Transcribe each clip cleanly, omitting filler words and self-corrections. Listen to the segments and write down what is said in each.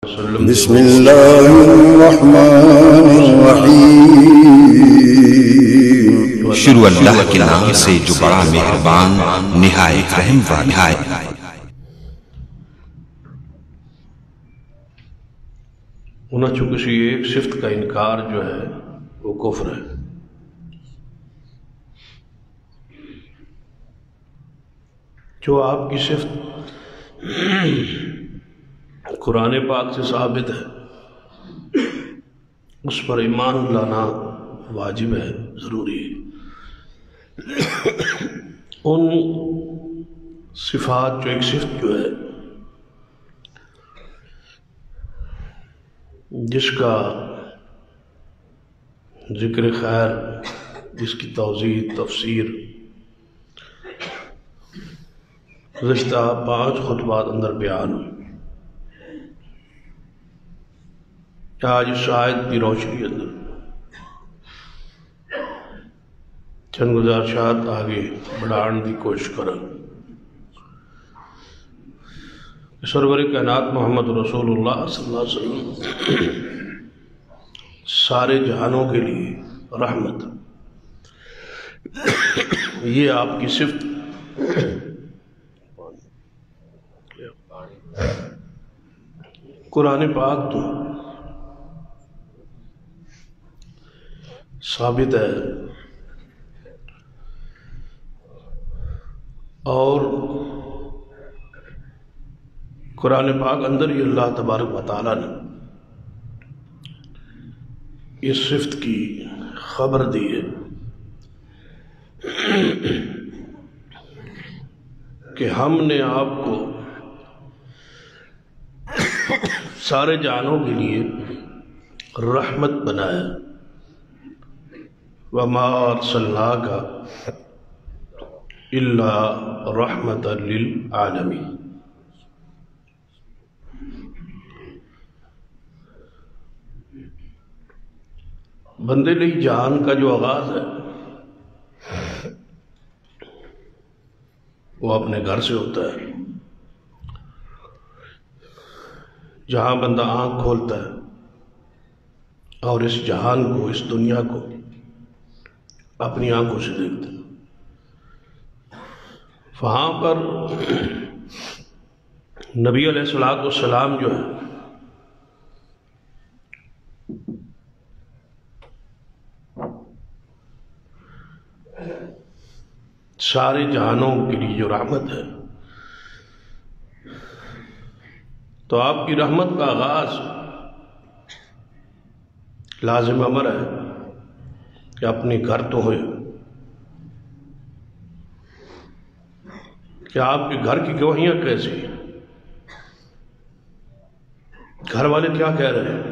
بسم اللہ الرحمن الرحیم۔ شروع اللہ کے نام سے جو بڑا مہربان نہایت رحم والا ہے۔ چونکہ کسی ایک صفت کا انکار جو ہے وہ کفر ہے۔ جو آپ کی صفت قرآن پاک سے ثابت ہے اس پر ایمان لانا واجب ہے، ضروری ہے۔ ان صفات جو ایک صفت جو ہے جس کا ذکر خیر، جس کی توضیح تفسیر گزشتہ 5 خطبات اندر بیان ہوئی، آج شاید کی روشنی اندر چند گزارشات آگے بڑھان کی کوشش کریں۔ سرور کائنات محمد رسول اللہ صلی اللہ علیہ وسلم سارے جہانوں کے لیے رحمت، یہ آپ کی صفت قرآن پاک تو ثابت ہے، اور قرآن پاک اندر ہی اللہ تبارک و تعالیٰ نے اس صفت کی خبر دی ہے کہ ہم نے آپ کو سارے جہانوں کے لیے رحمت بنایا، وَمَا أَرْسَلْنَاكَ إِلَّا رَحْمَةً لِلْعَالَمِينَ۔ بندے لئی جہان کا جو آغاز ہے وہ اپنے گھر سے ہوتا ہے، جہاں بندہ آنکھ کھولتا ہے اور اس جہان کو، اس دنیا کو اپنی آنکھوں سے دیکھتا ہے، وہاں پر نبی علیہ السلام جو ہے سارے جہانوں کے لیے جو رحمت ہے، تو آپ کی رحمت کا آغاز لازم امر ہے کہ اپنے گھر تو ہوئے، کہ آپ کے گھر کی گواہیاں کیسی ہیں، گھر والے کیا کہہ رہے ہیں۔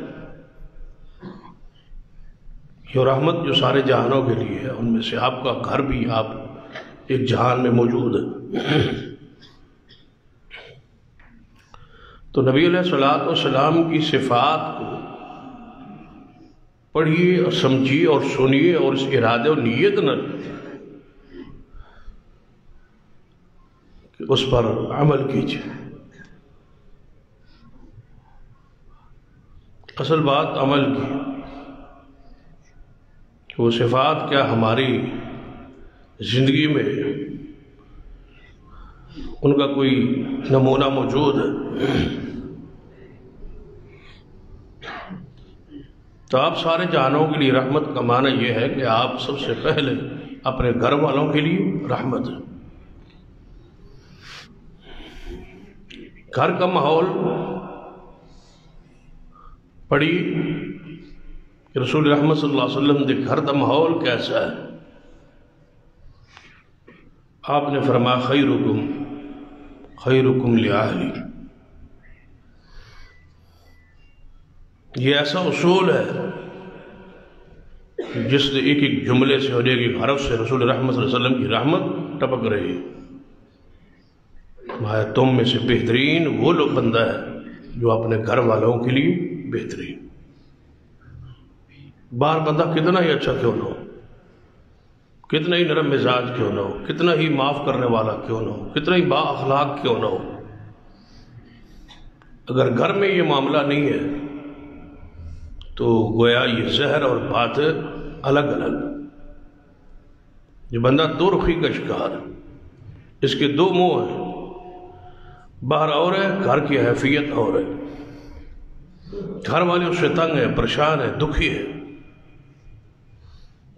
یہ رحمت جو سارے جہانوں کے لیے ہے، ان میں سے آپ کا گھر بھی آپ ایک جہان میں موجود ہے۔ تو نبی علیہ السلام کی صفات کو پڑھیے اور سمجھیے اور سنیے، اور اس ارادے اور نیت نہ کہ اس پر عمل کیجیے۔ اصل بات عمل کی، وہ صفات کیا ہماری زندگی میں ان کا کوئی نمونہ موجود ہے؟ تو آپ سارے جہانوں کے لیے رحمت کا معنی یہ ہے کہ آپ سب سے پہلے اپنے گھر والوں کے لیے رحمت ہے۔ گھر کا ماحول پڑھی کہ رسول رحمت صلی اللہ علیہ وسلم دے گھر کا ماحول کیسا ہے۔ آپ نے فرمایا خیرکم لأہلی۔ یہ ایسا اصول ہے جس نے ایک ایک جملے سے اور ایک ایک حرف سے رسول رحمت صلی اللہ علیہ وسلم کی رحمت ٹپک رہی ہے۔ تم میں سے بہترین وہ لوگ بندہ ہے جو اپنے گھر والوں کے لیے بہترین۔ باہر بندہ کتنا ہی اچھا کیوں نہ ہو، کتنا ہی نرم مزاج کیوں نہ ہو، کتنا ہی معاف کرنے والا کیوں نہ ہو، کتنا ہی با اخلاق کیوں نہ ہو، اگر گھر میں یہ معاملہ نہیں ہے تو گویا یہ زہر اور بات الگ الگ. یہ بندہ دو رخی کا شکار ہے. اس کے دو منہ ہیں، باہر اور ہے، گھر کی حیثیت اور ہے. گھر والے اس سے تنگ ہیں، پریشان ہیں، دکھی ہیں.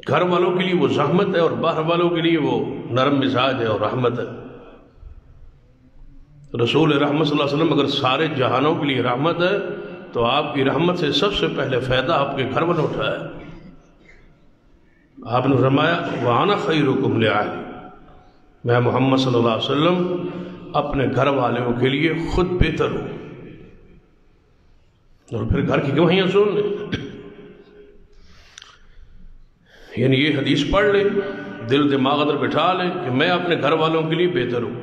گھر والوں کے لیے وہ زحمت ہے اور باہر والوں کے لیے وہ نرم مزاج ہے اور رحمت ہے. رسول رحمت صلی اللہ علیہ وسلم اگر سارے جہانوں کے لیے رحمت ہے تو آپ کی رحمت سے سب سے پہلے فائدہ آپ کے گھر والوں اٹھایا. آپ نے فرمایا وَأَنَا خَيْرُكُمْ لِأَهْلِي، میں محمد صلی اللہ علیہ وسلم اپنے گھر والوں کے لیے خود بہتر ہوں. اور پھر گھر کی گواہیاں سن لیں، یعنی یہ حدیث پڑھ لیں، دل دماغ اندر بٹھا لیں کہ میں اپنے گھر والوں کے لیے بہتر ہوں.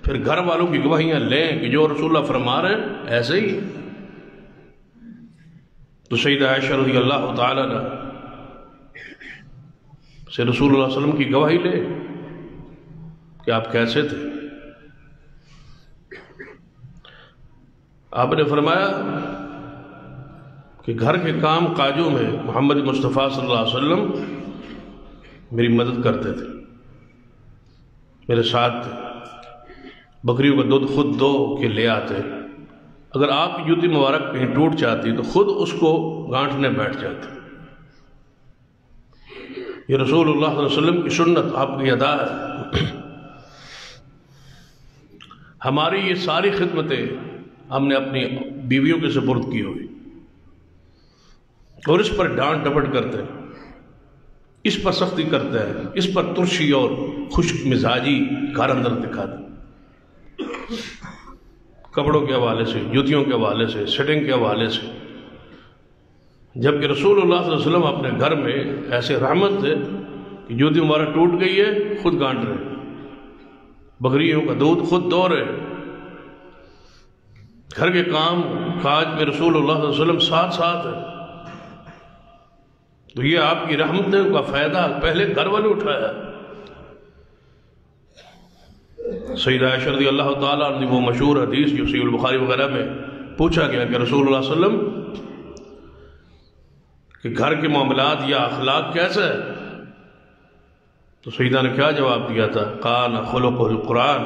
پھر گھر والوں کی گواہیاں لیں کہ جو رسول اللہ فرما رہے ہیں ایسے ہی. تو سیدہ عائشہ رضی اللہ تعالیٰ عنہ سے رسول اللہ صلی اللہ علیہ وسلم کی گواہی لے کہ آپ کیسے تھے. آپ نے فرمایا کہ گھر کے کام کاجوں میں محمد مصطفیٰ صلی اللہ علیہ وسلم میری مدد کرتے تھے، میرے ساتھ تھے. بکریوں کا دودھ خود دو کے لے آتے. اگر آپ کی جوتی مبارک کہیں ٹوٹ جاتی تو خود اس کو گانٹھنے بیٹھ جاتے. یہ رسول اللہ صلی اللہ علیہ وسلم کی سنت، آپ کی ادا ہے. ہماری یہ ساری خدمتیں ہم نے اپنی بیویوں کے سپرد کی ہوئی اور اس پر ڈانٹ ڈپٹ کرتے ہیں، اس پر سختی کرتے ہیں، اس پر ترشی اور خشک مزاجی گھر اندر دکھاتے ہیں. کپڑوں کے حوالے سے، جوتیوں کے حوالے سے، سیٹنگ کے حوالے سے. جبکہ رسول اللہ صلی اللہ علیہ وسلم اپنے گھر میں ایسے رحمت تھے کہ جوتی مبارک ٹوٹ گئی ہے خود گانٹ رہے، بکریوں کا دودھ خود دو رہے. گھر کے کام کاج میں رسول اللہ صلی اللہ علیہ وسلم ساتھ ساتھ ہے. تو یہ آپ کی رحمتوں کا فائدہ پہلے گھر والے اٹھایا. سیدہ عائشہ رضی اللہ تعالیٰ عنہ وہ مشہور حدیث جو صحیح البخاری وغیرہ میں پوچھا گیا کہ رسول اللہ صلی اللہ علیہ وسلم کہ گھر کے معاملات یا اخلاق کیسا ہے، تو سیدہ نے کیا جواب دیا تھا؟ کان خلقہ القرآن،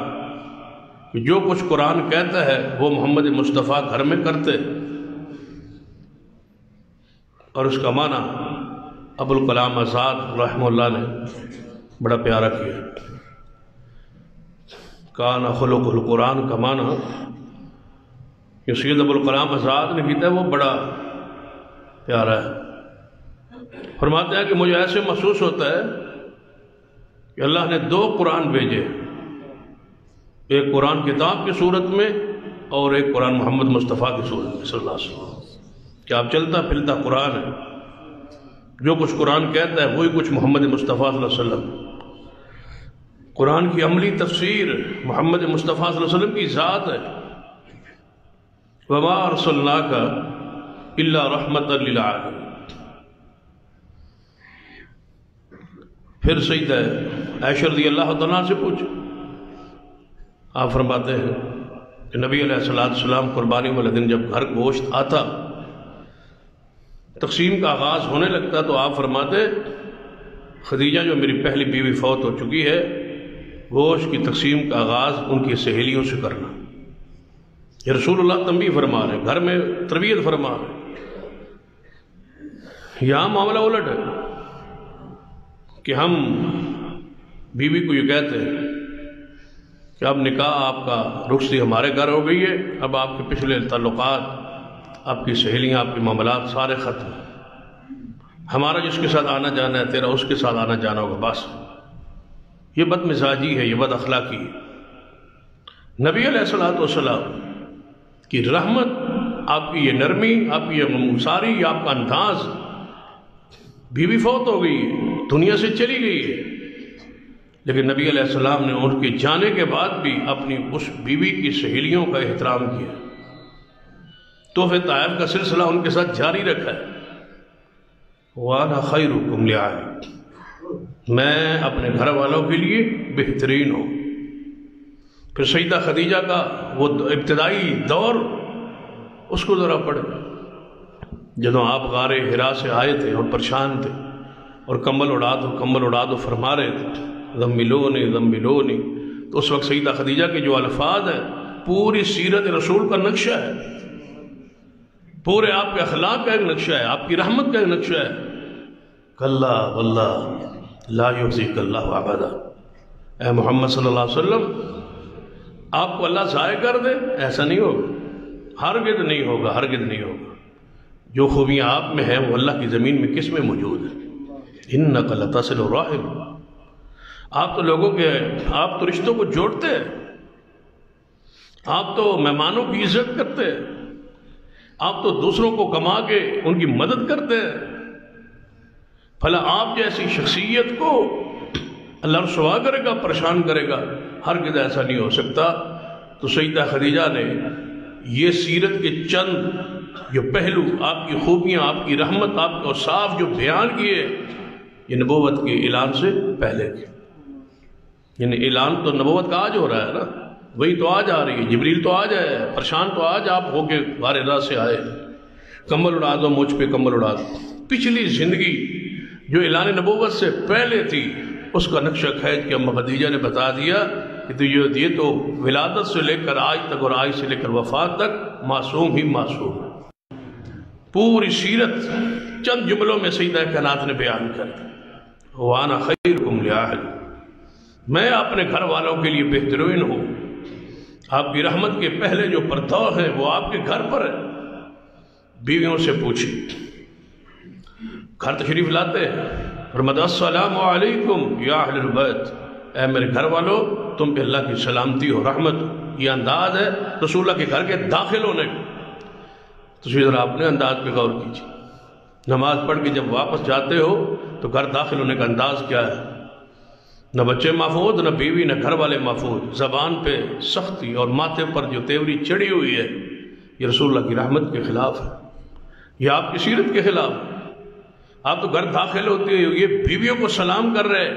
کہ جو کچھ قرآن کہتا ہے وہ محمد مصطفیٰ گھر میں کرتے. اور اس کا معنی ابوالکلام آزاد رحمہ اللہ نے بڑا پیارا کیا. کان خلقہ القرآن کا معنی جو سید ابوالکلام آزاد نے کیا ہے وہ بڑا پیارا ہے. فرماتے ہیں کہ مجھے ایسے محسوس ہوتا ہے کہ اللہ نے دو قرآن بھیجے، ایک قرآن کتاب کی صورت میں اور ایک قرآن محمد مصطفیٰ کی صورت میں صلی اللہ علیہ وسلم، کہ آپ چلتا پھرتا قرآن ہے. جو کچھ قرآن کہتا ہے وہی کچھ محمد مصطفیٰ صلی اللہ علیہ وسلم. قرآن کی عملی تفسیر محمد مصطفیٰ صلی اللہ علیہ وسلم کی ذات ہے. وَمَا أَرْسَلْنَاكَ إِلَّا رَحْمَةً لِلْعَالَمِينَ. پھر سیدہ عائشہ رضی اللہ تعالیٰ سے پوچھ. آپ فرماتے ہیں کہ نبی علیہ السلام قربانی والے دن جب گھر گوشت آتا، تقسیم کا آغاز ہونے لگتا، تو آپ فرماتے خدیجہ جو میری پہلی بیوی فوت ہو چکی ہے، گوشت کی تقسیم کا آغاز ان کی سہیلیوں سے کرنا. یہ رسول اللہ تنبیہ فرما رہے ہیں، گھر میں تربیت فرما رہے ہیں. یہاں معاملہ الٹ ہے کہ ہم بیوی کو یہ کہتے ہیں کہ اب نکاح آپ کا رخصتی ہمارے گھر ہو گئی ہے، اب آپ کے پچھلے تعلقات، آپ کی سہیلیاں، آپ کے معاملات سارے ختم. ہمارا جس کے ساتھ آنا جانا ہے تیرا اس کے ساتھ آنا جانا ہوگا بس. یہ بد مزاجی ہے، یہ بد اخلاقی ہے. نبی علیہ السلام کی رحمت، آپ کی یہ نرمی، آپ کی یہ مساری، آپ کا انداز. بیوی فوت ہو گئی ہے، دنیا سے چلی گئی ہے، لیکن نبی علیہ السلام نے ان کے جانے کے بعد بھی اپنی اس بیوی کی سہیلیوں کا احترام کیا. تحفہ طائف کا سلسلہ ان کے ساتھ جاری رکھا ہے. وَأَنَا خَيْرُكُمْ لِأَهْلِي، میں اپنے گھر والوں کے لیے بہترین ہوں. پھر سیدہ خدیجہ کا وہ ابتدائی دور اس کو ذرا پڑھیں، جدوں آپ غار حرا سے آئے تھے اور پریشان تھے اور کمبل اڑا دو فرما رہے تھے، ضملونی ضملونی، تو اس وقت سیدہ خدیجہ کے جو الفاظ ہیں پوری سیرت رسول کا نقشہ ہے، پورے آپ کے اخلاق کا ایک نقشہ ہے، آپ کی رحمت کا ایک نقشہ ہے۔ کلا واللہ لا یخزیک اللہ ابدا، اے محمد صلی اللہ علیہ وسلم آپ کو اللہ ضائع کر دے، ایسا نہیں ہوگا، ہرگز نہیں ہوگا، ہرگز نہیں ہوگا۔ جو خوبیاں آپ میں ہیں وہ اللہ کی زمین میں کس میں موجود ہیں؟ انک لتصل الرحم، آپ تو لوگوں کے، آپ تو رشتوں کو جوڑتے ہیں، آپ تو مہمانوں کی عزت کرتے ہیں، آپ تو دوسروں کو کما کے ان کی مدد کرتے ہیں، بھلا آپ جیسی شخصیت کو اللہ رسوا کرے گا، پریشان کرے گا؟ ہرگز ایسا نہیں ہو سکتا۔ تو سیدہ خدیجہ نے یہ سیرت کے چند جو پہلو، آپ کی خوبیاں، آپ کی رحمت، آپ کے اوصاف جو بیان کیے، یہ نبوت کے اعلان سے پہلے کے، یعنی اعلان تو نبوت کا آج ہو رہا ہے نا، وہی تو آج آ رہی ہے، جبریل تو آج ہے، پریشان تو آج آپ ہو کے غار حرا سے آئے، کمبل اڑا دو مجھ پہ، کمبل اڑا دو۔ پچھلی زندگی جو اعلان نبوت سے پہلے تھی اس کا نقشہ کھینچ کے اماں خدیجہ نے بتا دیا کہ تو یہ تو ولادت سے لے کر آج تک اور آج سے لے کر وفات تک معصوم ہی معصوم ہے۔ پوری سیرت چند جملوں میں سیدہ کائنات نے بیان کر دی، وَأَنَا خَيْرُكُمْ لِأَهْلِي، میں اپنے گھر والوں کے لیے بہترین ہوں۔ آپ کی رحمت کے پہلے جو پرتو ہیں وہ آپ کے گھر پر ہے۔ بیویوں سے پوچھی، گھر تشریف لاتے ہیں، فرمایا السلام علیکم یا اہل البیت، اے میرے گھر والوں تم پہ اللہ کی سلامتی اور رحمت۔ یہ انداز ہے رسول اللہ کے گھر کے داخل ہونے کا۔ تو ذرا اپنے انداز پہ غور کیجیے، نماز پڑھ کے جب واپس جاتے ہو تو گھر داخل ہونے کا انداز کیا ہے؟ نہ بچے محفوظ، نہ بیوی، نہ گھر والے محفوظ، زبان پہ سختی اور ماتھے پر جو تیوری چڑھی ہوئی ہے، یہ رسول اللہ کی رحمت کے خلاف ہے، یہ آپ کی سیرت کے خلاف ہے۔ آپ تو گھر داخل ہوتے ہو، یہ بیویوں کو سلام کر رہے،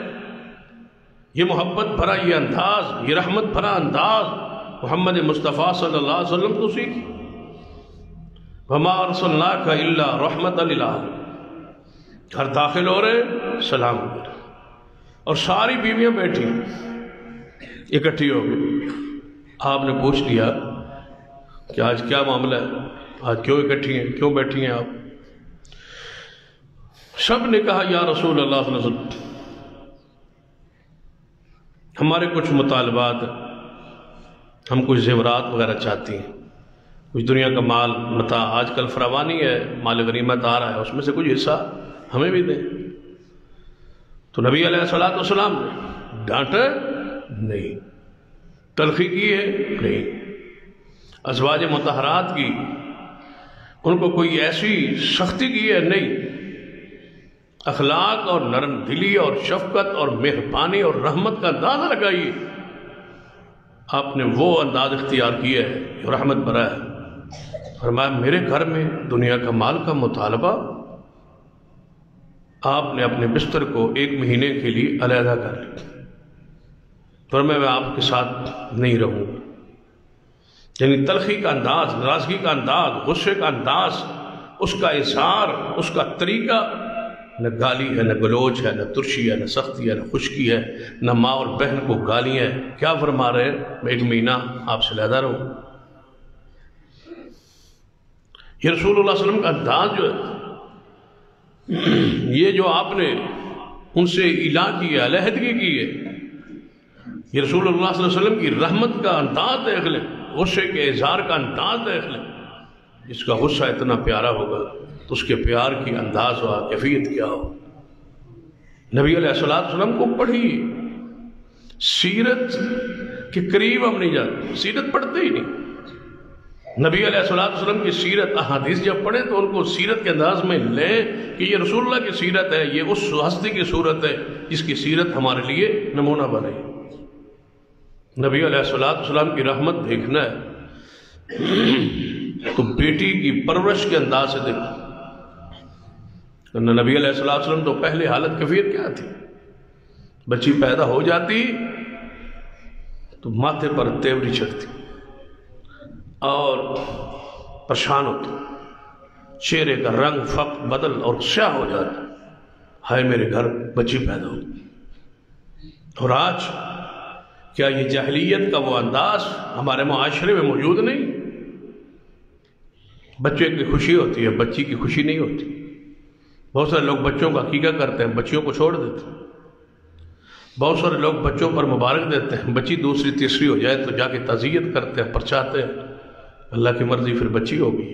یہ محبت بھرا یہ انداز، یہ رحمت بھرا انداز محمد مصطفیٰ صلی اللہ علیہ وسلم تو سیکھ۔ وَمَا أَرْسَلْنَاكَ إِلَّا رَحْمَةً لِلْعَالَمِينَ، گھر داخل ہو رہے سلام کر رہے، اور ساری بیویاں بیٹھی اکٹھی ہو گئی۔ آپ نے پوچھ لیا کہ آج کیا معاملہ ہے، آج کیوں اکٹھی ہیں، کیوں بیٹھی ہیں آپ؟ سب نے کہا یا رسول اللہ صلی اللہ علیہ وسلم ہمارے کچھ مطالبات ہیں، ہم کچھ زیورات وغیرہ چاہتی ہیں، کچھ دنیا کا مال متاع، آج کل فراوانی ہے، مال غنیمت آ رہا ہے، اس میں سے کچھ حصہ ہمیں بھی دیں۔ تو نبی علیہ الصلوۃ والسلام نے ڈانٹا نہیں، تلخی کی ہے نہیں، ازواج مطہرات کی ان کو کوئی ایسی سختی کی ہے نہیں، اخلاق اور نرم دلی اور شفقت اور مہربانی اور رحمت کا انداز لگائیے۔ آپ نے وہ انداز اختیار کیا ہے جو رحمت بھرا ہے۔ فرمایا میرے گھر میں دنیا کا مال کا مطالبہ، آپ نے اپنے بستر کو 1 مہینے کے لیے علیحدہ کر لیا، فرمایا میں آپ کے ساتھ نہیں رہوں گا۔ یعنی تلخی کا انداز، ناراضگی کا انداز، غصے کا انداز، اس کا اظہار، اس کا طریقہ، نہ گالی ہے، نہ گلوچ ہے، نہ ترشی ہے، نہ سختی ہے، نہ خشکی ہے، نہ ماں اور بہن کو گالی ہے۔ کیا فرما رہے ہیں؟ میں 1 مہینہ آپ سے علیحدہ رہوں۔ یہ رسول اللہ صلی اللہ علیہ وسلم کا انداز جو ہے، یہ جو آپ نے ان سے اعلان کی ہے، علیحدگی کی ہے، یہ رسول اللہ صلی اللہ علیہ وسلم کی رحمت کا انداز دیکھ لیں، غصے کے اظہار کا انداز دیکھ لیں۔ جس کا غصہ اتنا پیارا ہوگا تو اس کے پیار کی انداز و کیفیت کیا ہو۔ نبی علیہ الصلوۃ والسلام کو پڑھی، سیرت کے قریب ہم نہیں جاتے، سیرت پڑھتے ہی نہیں۔ نبی علیہ الصلوۃ والسلام کی سیرت، احادیث جب پڑھیں تو ان کو سیرت کے انداز میں لیں کہ یہ رسول اللہ کی سیرت ہے، یہ اس ہستی کی صورت ہے جس کی سیرت ہمارے لیے نمونہ بنے۔ نبی علیہ الصلوۃ والسلام کی رحمت دیکھنا ہے تو بیٹی کی پرورش کے انداز سے دیکھو۔ نبی علیہ الصلوۃ والسلام تو پہلے حالت کیفیت کیا تھی؟ بچی پیدا ہو جاتی تو ماتھے پر تیوری چڑھتی اور پریشان ہوتی، چہرے کا رنگ فق بدل اور سیاہ ہو جاتا، ہائے میرے گھر بچی پیدا ہو۔ اور آج کیا یہ جاہلیت کا وہ انداز ہمارے معاشرے میں موجود نہیں؟ بچے کی خوشی ہوتی ہے، بچی کی خوشی نہیں ہوتی۔ بہت سارے لوگ بچوں کا عقیقہ کرتے ہیں، بچیوں کو چھوڑ دیتے ہیں۔ بہت سارے لوگ بچوں پر مبارک دیتے ہیں، بچی دوسری تیسری ہو جائے تو جا کے تعزیت کرتے ہیں، پرچاتے ہیں، اللہ کی مرضی پھر بچی ہوگی۔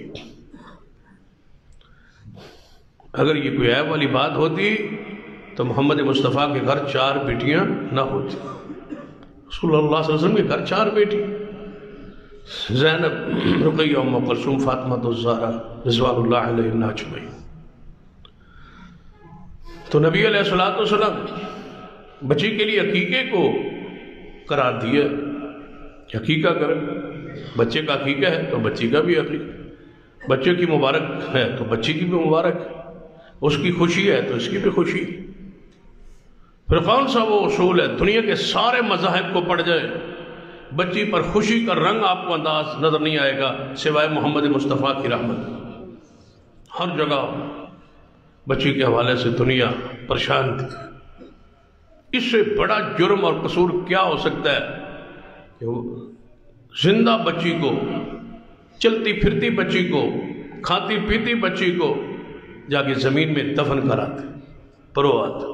اگر یہ کوئی عیب والی بات ہوتی تو محمد مصطفیٰ کے گھر 4 بیٹیاں نہ ہوتی۔ رسول اللہ صلی اللہ علیہ وسلم کے گھر 4 بیٹی، زینب، رقیہ، ام کلثوم، فاطمہ الزہرا رضوان اللہ علیہم اجمعین۔ تو نبی علیہ الصلوۃ والسلام بچی کے لیے عقیقے کو قرار دیا کہ عقیقہ کرے، بچے کا عقیقہ ہے تو بچی کا بھی عقیقہ، بچے کی مبارک ہے تو بچی کی بھی مبارک ہے، اس کی خوشی ہے تو اس کی بھی خوشی۔ پھر کون سا وہ اصول ہے دنیا کے سارے مذاہب کو پڑھ جائے، بچی پر خوشی کا رنگ آپ کو انداز نظر نہیں آئے گا سوائے محمد مصطفیٰ کی رحمت۔ ہر جگہ بچی کے حوالے سے دنیا پریشان تھی۔ اس سے بڑا جرم اور قصور کیا ہو سکتا ہے کہ وہ زندہ بچی کو، چلتی پھرتی بچی کو، کھاتی پیتی بچی کو جا کے زمین میں دفن کراتے، پرواتے۔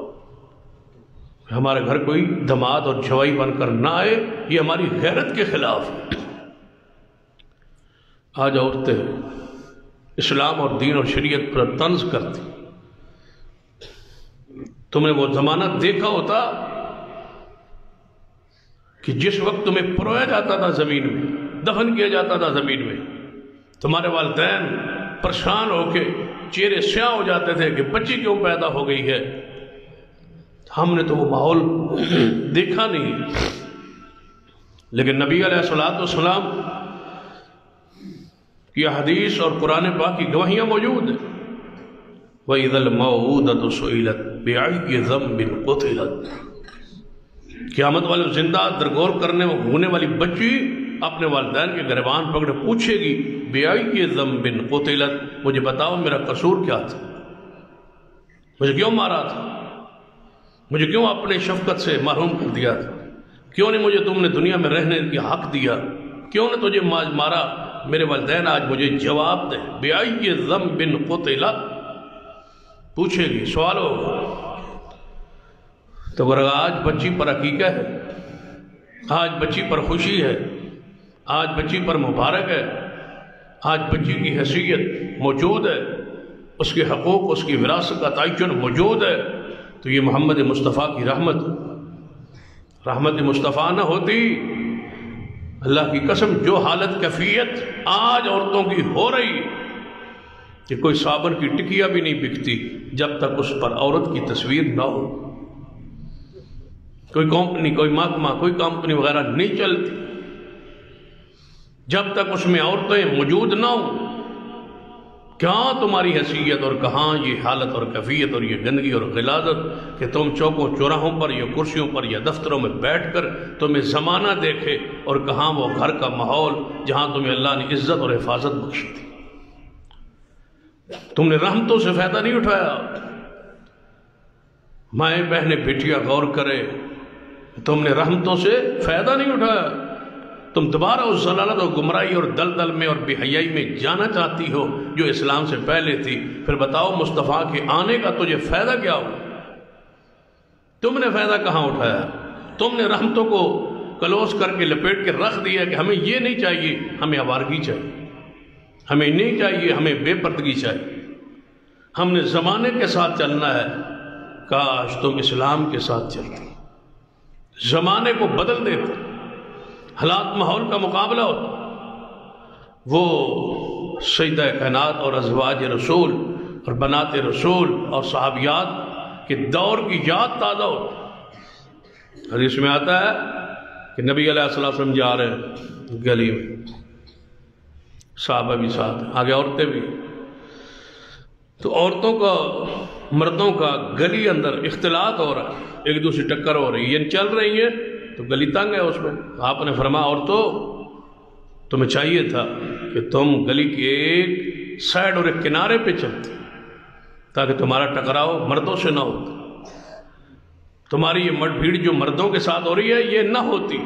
ہمارے گھر کوئی دماد اور جوائی بن کر نہ آئے، یہ ہماری غیرت کے خلاف ہے۔ آج عورتیں اسلام اور دین اور شریعت پر طنز کرتی۔ تم نے وہ زمانہ دیکھا ہوتا کہ جس وقت تمہیں پرویا جاتا تھا زمین میں، دفن کیا جاتا تھا زمین میں، تمہارے والدین پریشان ہو کے چہرے سیاہ ہو جاتے تھے کہ بچی کیوں پیدا ہو گئی ہے۔ ہم نے تو وہ ماحول دیکھا نہیں، لیکن نبی علیہ الصلوۃ والسلام کی حدیث اور قرآن پاک کی گواہیاں موجود ہیں۔ وَإِذَا الْمَوْءُودَةُ سُئِلَتْ بِأَيِّ ذَنبٍ قُتِلَتْ، قیامت والے زندہ درگور کرنے ہونے والی بچی اپنے والدین کے گریبان پکڑے پوچھے گی بِأَيِّ ذَنبٍ قُتِلَتْ، مجھے بتاؤ میرا قصور کیا تھا، مجھے کیوں مارا تھا، مجھے کیوں اپنے شفقت سے محروم کر دیا تھا، کیوں نہیں مجھے تم نے دنیا میں رہنے کی حق دیا، کیوں نے تجھے مارا۔ میرے والدین آج مجھے جواب دیں، بِأَيِّ ذَنبٍ قُتِلَتْ، پوچھے گی، سوال ہوگا۔ تو اگر آج بچی پر عقیقہ ہے، آج بچی پر خوشی ہے، آج بچی پر مبارک ہے، آج بچی کی حیثیت موجود ہے، اس کے حقوق، اس کی وراثت کا تعین موجود ہے، تو یہ محمد مصطفیٰ کی رحمت مصطفیٰ نہ ہوتی، اللہ کی قسم جو حالت کیفیت آج عورتوں کی ہو رہی کہ کوئی صابن کی ٹکیا بھی نہیں بکتی جب تک اس پر عورت کی تصویر نہ ہو، کوئی کمپنی، کوئی محکمہ، کوئی کمپنی وغیرہ نہیں چلتی جب تک اس میں عورتیں موجود نہ ہوں۔ کہاں تمہاری حیثیت اور کہاں یہ حالت اور کیفیت اور یہ گندگی اور غلاظت کہ تم چوکوں چوراہوں پر یا کرسیوں پر یا دفتروں میں بیٹھ کر تمہیں زمانہ دیکھے، اور کہاں وہ گھر کا ماحول جہاں تمہیں اللہ نے عزت اور حفاظت بخشی تھی۔ تم نے رحمتوں سے فائدہ نہیں اٹھایا۔ مائیں بہنیں بیٹیاں غور کرے، تم نے رحمتوں سے فائدہ نہیں اٹھایا۔ تم دوبارہ اس ضلالت اور گمراہی اور دلدل میں اور بے حیائی میں جانا چاہتی ہو جو اسلام سے پہلے تھی۔ پھر بتاؤ مصطفیٰ کے آنے کا تجھے فائدہ کیا ہو؟ تم نے فائدہ کہاں اٹھایا؟ تم نے رحمتوں کو کلوز کر کے لپیٹ کے رکھ دیا کہ ہمیں یہ نہیں چاہیے، ہمیں آوارگی چاہیے، ہمیں نہیں چاہیے، ہمیں بے پردگی چاہیے، ہم نے زمانے کے ساتھ چلنا ہے۔ کاش تم اسلام کے ساتھ چلتے، زمانے کو بدل دیتے، حالات ماحول کا مقابلہ ہوتا، وہ سیدہ کائنات اور ازواج رسول اور بنات رسول اور صحابیات کے دور کی یاد تازہ ہوتی۔ حدیث میں آتا ہے کہ نبی علیہ الصلوۃ والسلام جا رہے ہیں گلی میں، صحابہ بھی ساتھ، آگے عورتیں بھی، تو عورتوں کا مردوں کا گلی اندر اختلاط ہو رہا ہے، ایک دوسری ٹکر ہو رہی ہے، یہ چل رہی ہیں تو گلی تنگ ہے اس میں. آپ نے فرمایا عورتوں تمہیں چاہیے تھا کہ تم گلی کے ایک سائڈ اور ایک کنارے پہ چلتے تاکہ تمہارا ٹکراؤ مردوں سے نہ ہوتا. تمہاری یہ مٹ بھیڑ جو مردوں کے ساتھ ہو رہی ہے یہ نہ ہوتی.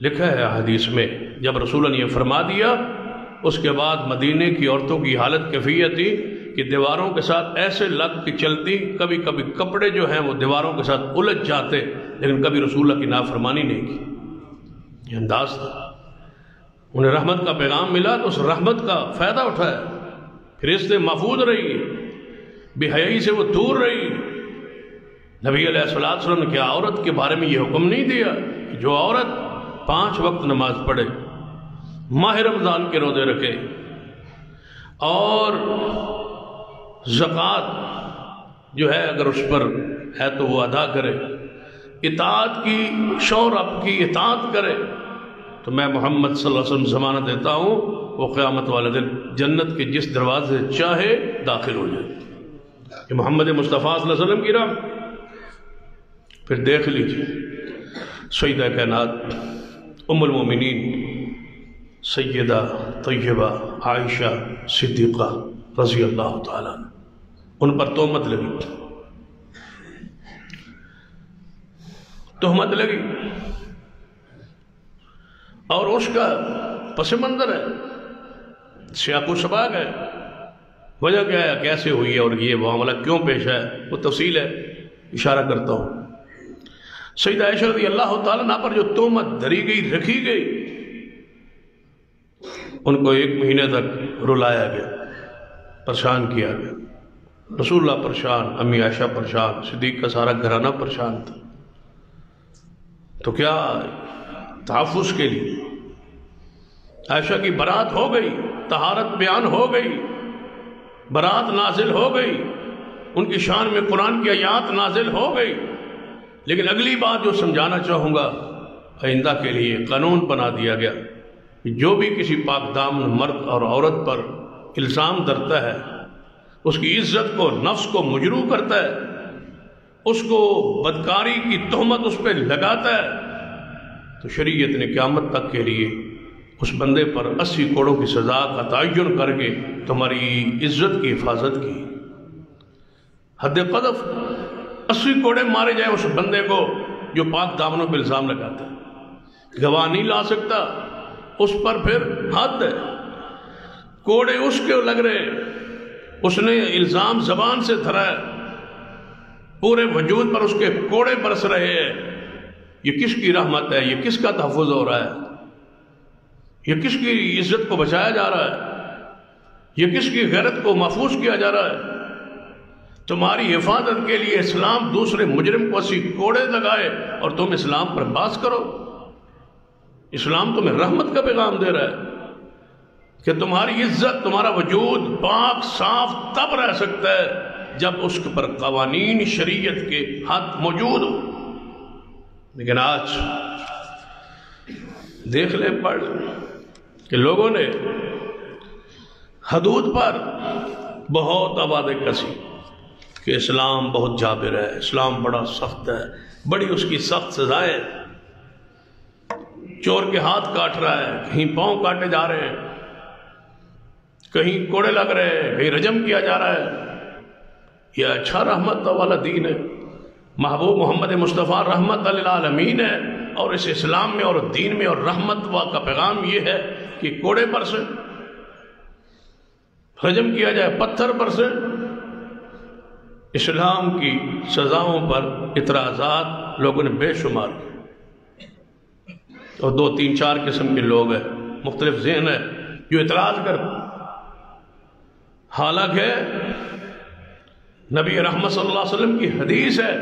لکھا ہے حدیث میں جب رسول نے یہ فرما دیا اس کے بعد مدینے کی عورتوں کی حالت کیفیت تھی کہ دیواروں کے ساتھ ایسے لگ کے چلتی, کبھی کبھی کپڑے جو ہیں وہ دیواروں کے ساتھ الجھ جاتے لیکن کبھی رسول اللہ کی نافرمانی نہیں کی. یہ انداز تھا. انہیں رحمت کا پیغام ملا تو اس رحمت کا فائدہ اٹھایا, پھر اس سے محفوظ رہی, بے حیائی سے وہ دور رہی. نبی علیہ السلام نے کیا عورت کے بارے میں یہ حکم نہیں دیا کہ جو عورت 5 وقت نماز پڑھے, ماہ رمضان کے روزے رکھے اور زکوٰۃ جو ہے اگر اس پر ہے تو وہ ادا کرے, اطاعت کی شوہر رب کی اطاعت کرے, تو میں محمد صلی اللہ علیہ وسلم ضمانت دیتا ہوں وہ قیامت والے دن جنت کے جس دروازے چاہے داخل ہو جائے. یہ محمد مصطفیٰ صلی اللہ علیہ وسلم کی راہ. پھر دیکھ لیجیے سیدہ کائنات ام المومنین سیدہ طیبہ عائشہ صدیقہ رضی اللہ تعالیٰ ان پر تہمت لگی اور اس کا پس منظر ہے, سیاق و سباق ہے, وجہ کیا ہے, کیسے ہوئی ہے اور یہ معاملہ کیوں پیش ہے, وہ تفصیل ہے, اشارہ کرتا ہوں. سیدہ عائشہ رضی اللہ تعالیٰ عنہ پر جو تہمت دھری گئی رکھی گئی ان کو 1 مہینے تک رلایا گیا, پریشان کیا گیا. رسول اللہ پریشان, امی عائشہ پریشان, صدیق کا سارا گھرانہ پریشان تھا. تو کیا تحفظ کے لیے عائشہ کی برات ہو گئی, طہارت بیان ہو گئی, برات نازل ہو گئی, ان کی شان میں قرآن کی آیات نازل ہو گئی. لیکن اگلی بات جو سمجھانا چاہوں گا, آئندہ کے لیے قانون بنا دیا گیا کہ جو بھی کسی پاک دامن مرد اور عورت پر الزام دھرتا ہے, اس کی عزت کو نفس کو مجروح کرتا ہے, اس کو بدکاری کی تہمت اس پہ لگاتا ہے, تو شریعت نے قیامت تک کے لیے اس بندے پر 80 کوڑوں کی سزا کا تعین کر کے تمہاری عزت کی حفاظت کی. حد قذف 80 کوڑے مارے جائیں اس بندے کو جو پاک دامنوں پہ الزام لگاتا ہے, گواہ نہیں لا سکتا, اس پر پھر حد ہے. کوڑے اس کے لگ رہے, اس نے الزام زبان سے دھرا ہے, پورے وجود پر اس کے کوڑے برس رہے ہیں. یہ کس کی رحمت ہے, یہ کس کا تحفظ ہو رہا ہے, یہ کس کی عزت کو بچایا جا رہا ہے, یہ کس کی غیرت کو محفوظ کیا جا رہا ہے. تمہاری حفاظت کے لیے اسلام دوسرے مجرم کو 80 کوڑے لگائے اور تم اسلام پر باز کرو. اسلام تمہیں رحمت کا پیغام دے رہا ہے کہ تمہاری عزت, تمہارا وجود پاک صاف تب رہ سکتا ہے جب اس پر قوانین شریعت کے حد موجود ہو. لیکن آج دیکھ لیں پڑھ کہ لوگوں نے حدود پر بہت آبادی کسی کہ اسلام بہت جابر ہے, اسلام بڑا سخت ہے, بڑی اس کی سخت سزائیں. چور کے ہاتھ کاٹ رہا ہے, کہیں پاؤں کاٹے جا رہے ہیں, کہیں کوڑے لگ رہے ہیں, کہیں رجم کیا جا رہا ہے. یہ اچھا رحمت والا دین ہے. محبوب محمد مصطفیٰ رحمت للعالمین ہے, اور اس اسلام میں اور دین میں اور رحمت کا پیغام یہ ہے کہ کوڑے پر سے رجم کیا جائے, پتھر پر سے. اسلام کی سزاؤں پر اعتراضات لوگوں نے بے شمار کیے, اور 2 3 4 قسم کے لوگ ہیں, مختلف ذہن ہے جو اعتراض کرتے. حالانکہ نبی رحمت صلی اللہ علیہ وسلم کی حدیث ہے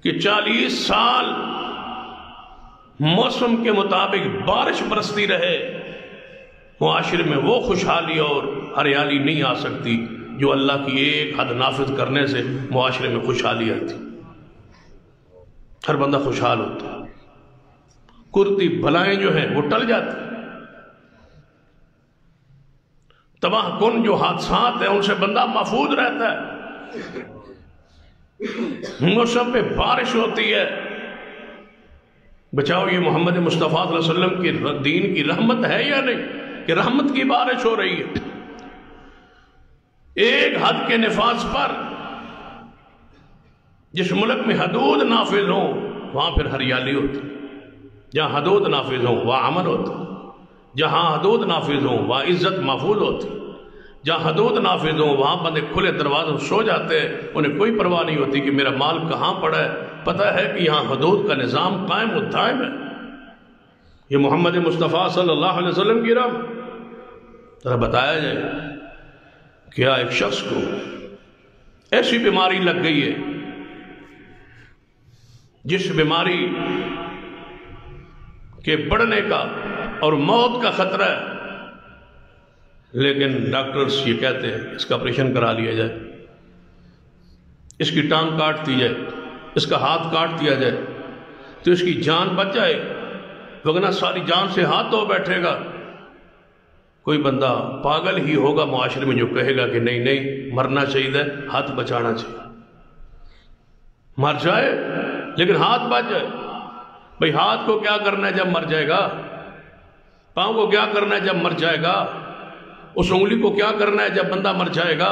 کہ 40 سال موسم کے مطابق بارش برستی رہے, معاشرے میں وہ خوشحالی اور ہریالی نہیں آ سکتی جو اللہ کی ایک حد نافذ کرنے سے معاشرے میں خوشحالی آتی. ہر بندہ خوشحال ہوتا ہے, کرتی بلائیں جو ہیں وہ ٹل جاتی, تباہ کن جو حادثات ہیں ان سے بندہ محفوظ رہتا ہے. موسم پہ بارش ہوتی ہے, بچاؤ یہ محمد مصطفیٰ صلی اللہ علیہ وسلم کے دین کی رحمت ہے یا نہیں کہ رحمت کی بارش ہو رہی ہے؟ ایک حد کے نفاذ پر جس ملک میں حدود نافذ ہوں وہاں پھر ہریالی ہوتی، جہاں حدود نافذ ہوں وہاں امن ہوتا، جہاں حدود نافذ ہوں وہاں عزت محفوظ ہوتی، جہاں حدود نافذ ہوں وہاں بندے کھلے دروازوں سو جاتے ہیں، انہیں کوئی پرواہ نہیں ہوتی کہ میرا مال کہاں پڑا ہے، پتہ ہے کہ یہاں حدود کا نظام قائم و دائم ہے۔ یہ محمد مصطفیٰ صلی اللہ علیہ وسلم کی راہ ذرا بتایا جائے کیا ایک شخص کو ایسی بیماری لگ گئی ہے جس بیماری کے بڑھنے کا اور موت کا خطرہ ہے، لیکن ڈاکٹرز یہ کہتے ہیں اس کا آپریشن کرا لیا جائے، اس کی ٹانگ کاٹ دی جائے، اس کا ہاتھ کاٹ دیا جائے تو اس کی جان بچ جائے، وگرنہ ساری جان سے ہاتھ دھو بیٹھے گا۔ کوئی بندہ پاگل ہی ہوگا معاشرے میں جو کہے گا کہ نہیں نہیں مرنا چاہیے، ہاتھ بچانا چاہیے، مر جائے لیکن ہاتھ بچ جائے۔ بھئی ہاتھ کو کیا کرنا ہے جب مر جائے گا؟ پاؤں کو کیا کرنا ہے جب مر جائے گا؟ اس انگلی کو کیا کرنا ہے جب بندہ مر جائے گا؟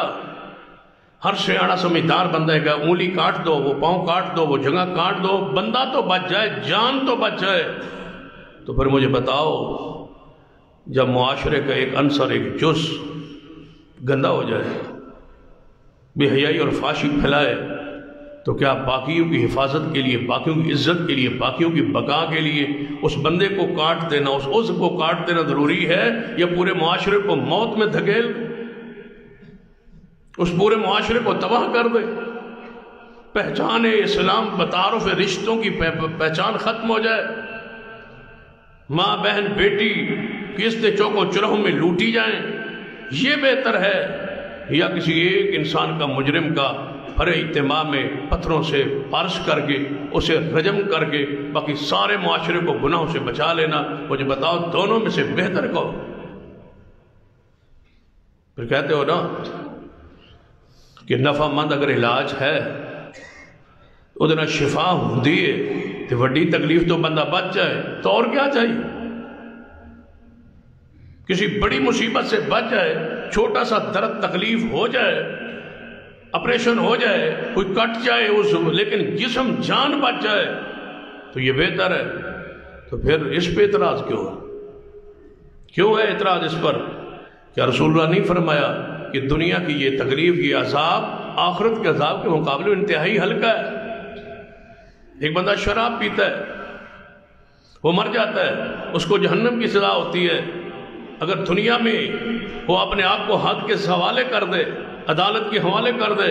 ہر سیاڑا سمجھدار بندہ ہے کہ انگلی کاٹ دو، وہ پاؤں کاٹ دو، وہ جگہ کاٹ دو، بندہ تو بچ جائے، جان تو بچ جائے۔ تو پھر مجھے بتاؤ جب معاشرے کا ایک عنصر، ایک جز گندا ہو جائے، بے حیائی اور فحاشی پھیلائے، تو کیا باقیوں کی حفاظت کے لیے، باقیوں کی عزت کے لیے، باقیوں کی بقا کے لیے اس بندے کو کاٹ دینا، اس عضو کو کاٹ دینا ضروری ہے یا پورے معاشرے کو موت میں دھکیل، اس پورے معاشرے کو تباہ کر دے؟ پہچان اسلام بتعارف رشتوں کی پہچان ختم ہو جائے، ماں بہن بیٹی قسطیں چوکوں چرہوں میں لوٹی جائیں، یہ بہتر ہے یا کسی ایک انسان کا، مجرم کا ہر اجتماع میں پتھروں سے پارش کر کے اسے رجم کر کے باقی سارے معاشرے کو گناہوں سے بچا لینا؟ مجھے بتاؤ دونوں میں سے بہتر کو؟ پھر کہتے ہو نا کہ نفع مند اگر علاج ہے ادھر شفا ہوندی ہے تو وڈی تکلیف تو بندہ بچ جائے تو اور کیا چاہیے؟ کسی بڑی مصیبت سے بچ جائے، چھوٹا سا درد تکلیف ہو جائے، آپریشن ہو جائے، کوئی کٹ جائے اس، لیکن جسم جان بچ جائے تو یہ بہتر ہے۔ تو پھر اس پہ اعتراض کیوں ہے اعتراض اس پر؟ کیا رسول اللہ نہیں فرمایا کہ دنیا کی یہ تکلیف، یہ عذاب آخرت کے عذاب کے مقابلے میں انتہائی ہلکا ہے؟ ایک بندہ شراب پیتا ہے، وہ مر جاتا ہے، اس کو جہنم کی سزا ہوتی ہے۔ اگر دنیا میں وہ اپنے آپ کو حد کے حوالے کر دے، عدالت کے حوالے کر دے،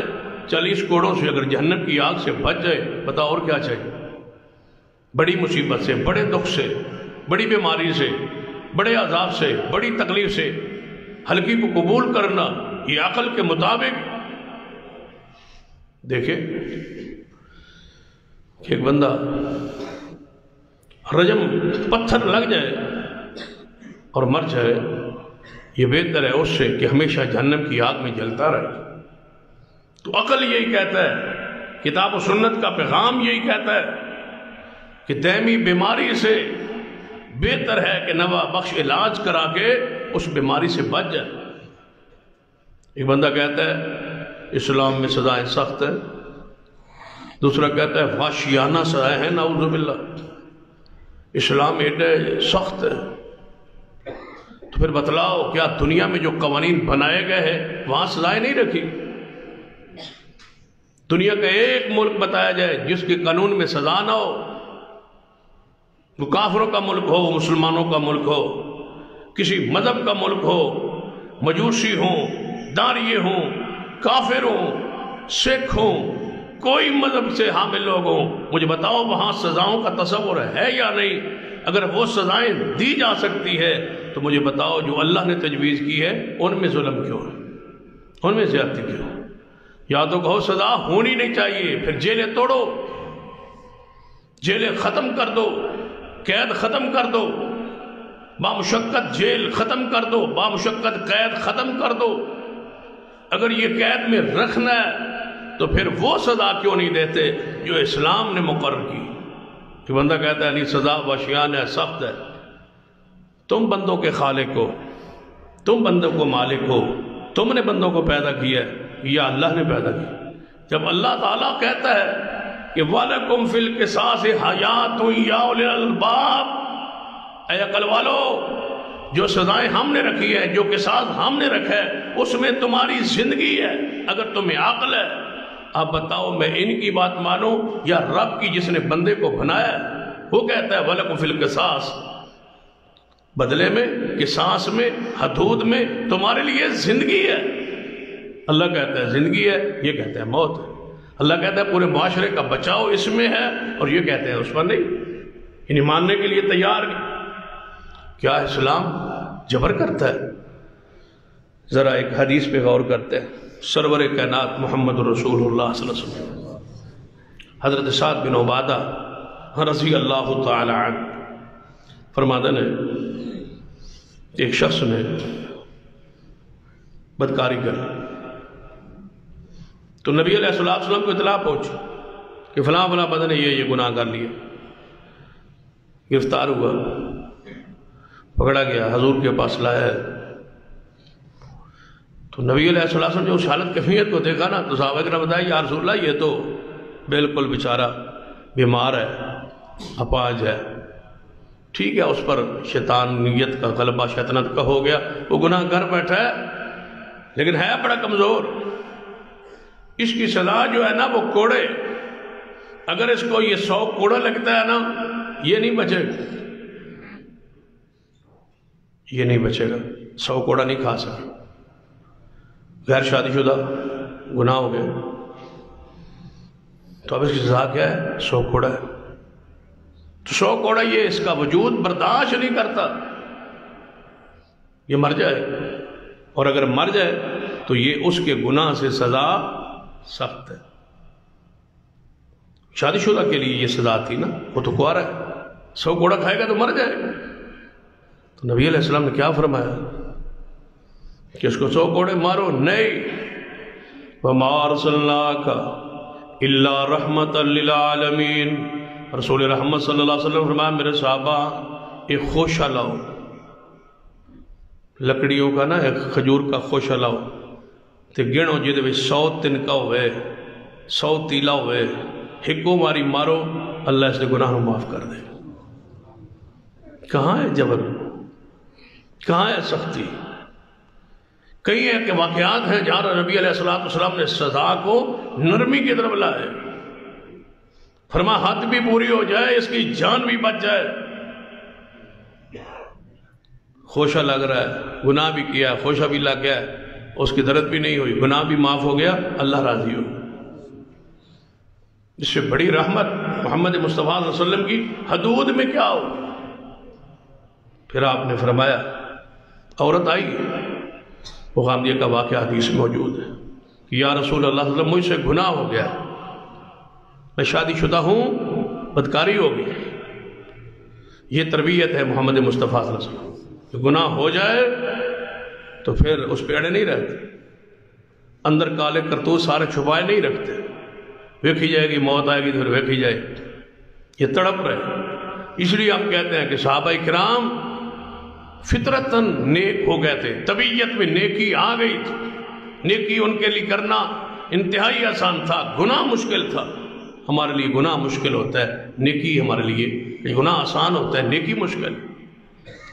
40 کوڑوں سے اگر جہنم کی آگ سے بچ جائے، بتا اور کیا چاہیے؟ بڑی مصیبت سے، بڑے دکھ سے، بڑی بیماری سے، بڑے عذاب سے، بڑی تکلیف سے ہلکی کو قبول کرنا، یہ عقل کے مطابق؟ دیکھیں کہ ایک بندہ رجم پتھر لگ جائے اور مر جائے، یہ بہتر ہے اس سے کہ ہمیشہ جہنم کی آگ میں جلتا رہے۔ تو عقل یہی کہتا ہے، کتاب و سنت کا پیغام یہی کہتا ہے کہ دائمی بیماری سے بہتر ہے کہ نوا بخش علاج کرا کے اس بیماری سے بچ جائے۔ ایک بندہ کہتا ہے اسلام میں سزائیں سخت ہیں، دوسرا کہتا ہے وحشیانہ سزائیں ہیں، نعوذ باللہ، اسلام ایڈے سخت ہے۔ تو پھر بتلاؤ کیا دنیا میں جو قوانین بنائے گئے ہیں وہاں سزائیں نہیں رکھی؟ دنیا کا ایک ملک بتایا جائے جس کے قانون میں سزا نہ ہو، وہ کافروں کا ملک ہو، مسلمانوں کا ملک ہو، کسی مذہب کا ملک ہو، مجوسی ہوں، داریے ہوں، کافر ہوں، سکھ ہوں، کوئی مذہب سے حامل لوگ ہوں، مجھے بتاؤ وہاں سزاؤں کا تصور ہے یا نہیں؟ اگر وہ سزائیں دی جا سکتی ہے تو مجھے بتاؤ جو اللہ نے تجویز کی ہے ان میں ظلم کیوں ہے، ان میں زیادتی کیوں؟ یا تو کہو سزا ہونی نہیں چاہیے، پھر جیلیں توڑو، جیلیں ختم کر دو، قید ختم کر دو، بامشقت جیل ختم کر دو، بامشقت قید ختم کر دو۔ اگر یہ قید میں رکھنا ہے تو پھر وہ سزا کیوں نہیں دیتے جو اسلام نے مقرر کی؟ کہ بندہ کہتا ہے نہیں سزا واشیان ہے، سخت ہے. تم بندوں کے خالق ہو، تم بندوں کو مالک ہو، تم نے بندوں کو پیدا کیا ہے یا اللہ نے پیدا کیا؟ جب اللہ تعالیٰ کہتا ہے کہ وَلَكُمْ فِي الْقِصَاصِ حَيَاتٌ يَا أُولِي الْأَلْبَابِ، اے عقل والو، جو سزائیں ہم نے رکھی ہے، جو قصاص ہم نے رکھا ہے، اس میں تمہاری زندگی ہے. اگر تمہیں عقل ہے آپ بتاؤ میں ان کی بات مانوں یا رب کی جس نے بندے کو بنایا ہے؟ وہ کہتا ہے وَلَكُمْ فِي الْقِصَاصِ، بدلے میں، قصاص میں، حدود میں تمہارے لیے زندگی ہے. اللہ کہتا ہے زندگی ہے، یہ کہتا ہے موت ہے. اللہ کہتا ہے پورے معاشرے کا بچاؤ اس میں ہے، اور یہ کہتے ہیں اس پر نہیں. انہیں ماننے کے لیے تیار نہیں. کیا اسلام جبر کرتا ہے؟ ذرا ایک حدیث پہ غور کرتے ہیں. سرور کائنات محمد رسول اللہ صلی اللہ علیہ وسلم حضرت سعد بن عبادہ رضی اللہ تعالی عنہ فرماتے ہیں ایک شخص نے بدکاری کر تو نبی علیہ الصلوۃ والسلام کو اطلاع پہنچی کہ فلاں فلاں بندے نے یہ گناہ کر لیا. گرفتار ہوا، پکڑا گیا، حضور کے پاس لایا. تو نبی علیہ الصلوۃ والسلام نے اس حالت کیفیت کو دیکھا نا تو صحابہ کرام بتایا یا رسول اللہ یہ تو بالکل بیچارہ بیمار ہے، اپاہج ہے. ٹھیک ہے اس پر شیطانیت کا غلبہ شیطنت کا ہو گیا، وہ گناہ کر بیٹھا ہے لیکن ہے بڑا کمزور. اس کی سزا جو ہے نا وہ کوڑے. اگر اس کو یہ 100 کوڑا لگتا ہے نا یہ نہیں بچے گا، یہ نہیں بچے گا، 100 کوڑا نہیں کھا سکے. غیر شادی شدہ گناہ ہو گئے تو اب اس کی سزا کیا ہے؟ 100 کوڑا ہے. تو 100 کوڑا یہ اس کا وجود برداشت نہیں کرتا، یہ مر جائے. اور اگر مر جائے تو یہ اس کے گناہ سے سزا سخت ہے. شادی شدہ کے لیے یہ سزا تھی نا، وہ تو کوارا ہے، 100 کوڑا کھائے گا تو مر جائے گا. تو نبی علیہ السلام نے کیا فرمایا کہ اس کو 100 کوڑے مارو؟ نہیں. وَمَا أَرْسَلْنَاكَ إِلَّا رَحْمَةً لِلْعَالَمِينَ. رسول رحمت صلی اللہ علیہ وسلم فرمایا میرے صحابہ ایک خوشہ لاؤ، لکڑیوں کا نا ایک کھجور کا خوشہ لاؤ تے گنو جہدے وچ 100 تنکا ہوئے، 100 تیلا ہوئے، ہکو ماری مارو، اللہ اس نے گناہ کو معاف کر دے. کہاں ہے جبر؟ کہاں ہے سختی؟ کئی ایک واقعات ہیں جہاں نبی علیہ السلام نے سزا کو نرمی کی طرف لائے. فرما حد بھی پوری ہو جائے، اس کی جان بھی بچ جائے. خوشہ لگ رہا ہے، گناہ بھی کیا، خوشہ بھی لگ گیا، اس کی درد بھی نہیں ہوئی، گناہ بھی معاف ہو گیا، اللہ راضی ہو. اس سے بڑی رحمت محمد مصطفیٰ صلی اللہ علیہ وسلم کی حدود میں کیا ہو. پھر آپ نے فرمایا عورت آئی، وہ غامدیہ کا واقعہ حدیث میں موجود ہے کہ یا رسول اللہ صلی اللہ علیہ وسلم مجھ سے گناہ ہو گیا، میں شادی شدہ ہوں، بدکاری ہو گئی. یہ تربیت ہے محمد مصطفیٰ صلی اللہ علیہ وسلم کہ گناہ ہو جائے تو پھر اس پہ اڑے نہیں رہتے، اندر کالے کرتوت سارے چھپائے نہیں رکھتے. ویکھی جائے گی موت آئے گی تو پھر ویکھی جائے، یہ تڑپ رہے. اس لیے ہم کہتے ہیں کہ صحابہ کرام فطرتاً نیک ہو گئے تھے، طبیعت میں نیکی آ گئی تھی. نیکی ان کے لیے کرنا انتہائی آسان تھا، گناہ مشکل تھا. ہمارے لیے گناہ مشکل ہوتا ہے، نیکی ہمارے لیے گناہ آسان ہوتا ہے، نیکی مشکل.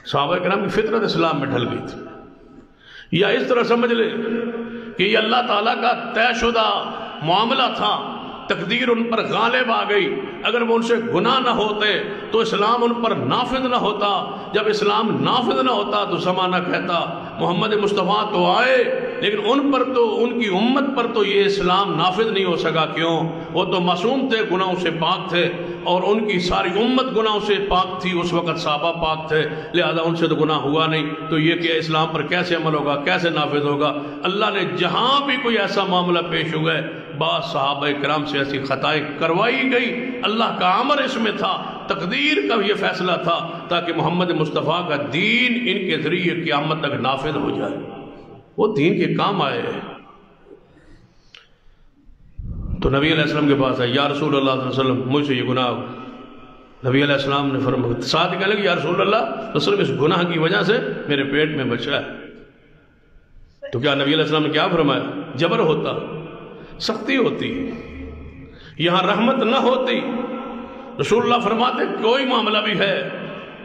صحابہ کرام کی فطرت اسلام میں ڈھل گئی تھی. یا اس طرح سمجھ لے کہ یہ اللہ تعالیٰ کا طے شدہ معاملہ تھا، تقدیر ان پر غالب آ گئی. اگر وہ ان سے گناہ نہ ہوتے تو اسلام ان پر نافذ نہ ہوتا. جب اسلام نافذ نہ ہوتا تو زمانہ کہتا محمد مصطفیٰ تو آئے لیکن ان پر تو، ان کی امت پر تو یہ اسلام نافذ نہیں ہو سکا. کیوں؟ وہ تو معصوم تھے، گناہوں سے پاک تھے، اور ان کی ساری امت گناہوں سے پاک تھی. اس وقت صحابہ پاک تھے، لہذا ان سے تو گناہ ہوا نہیں. تو یہ کہ اسلام پر کیسے عمل ہوگا، کیسے نافذ ہوگا؟ اللہ نے جہاں بھی کوئی ایسا معاملہ پیش ہوا ہے، بعض صحابہ کرام سے ایسی خطائیں کروائی گئی. اللہ کا امر اس میں تھا، تقدیر کا یہ فیصلہ تھا تاکہ محمد مصطفیٰ کا دین ان کے ذریعے قیامت تک نافذ ہو جائے، وہ دین کے کام آئے. تو نبی علیہ السلام کے پاس ہے، یا رسول اللہ صلی اللہ علیہ وسلم مجھ سے یہ گناہ ہو. نبی علیہ السلام نے فرمایا، ساتھ ہی کہنے لگے یا رسول اللہ رسول اس گناہ کی وجہ سے میرے پیٹ میں بچہ ہے۔ تو کیا نبی علیہ السلام نے کیا فرمایا؟ جبر ہوتا، سختی ہوتی، یہاں رحمت نہ ہوتی، رسول اللہ فرماتے کوئی معاملہ بھی ہے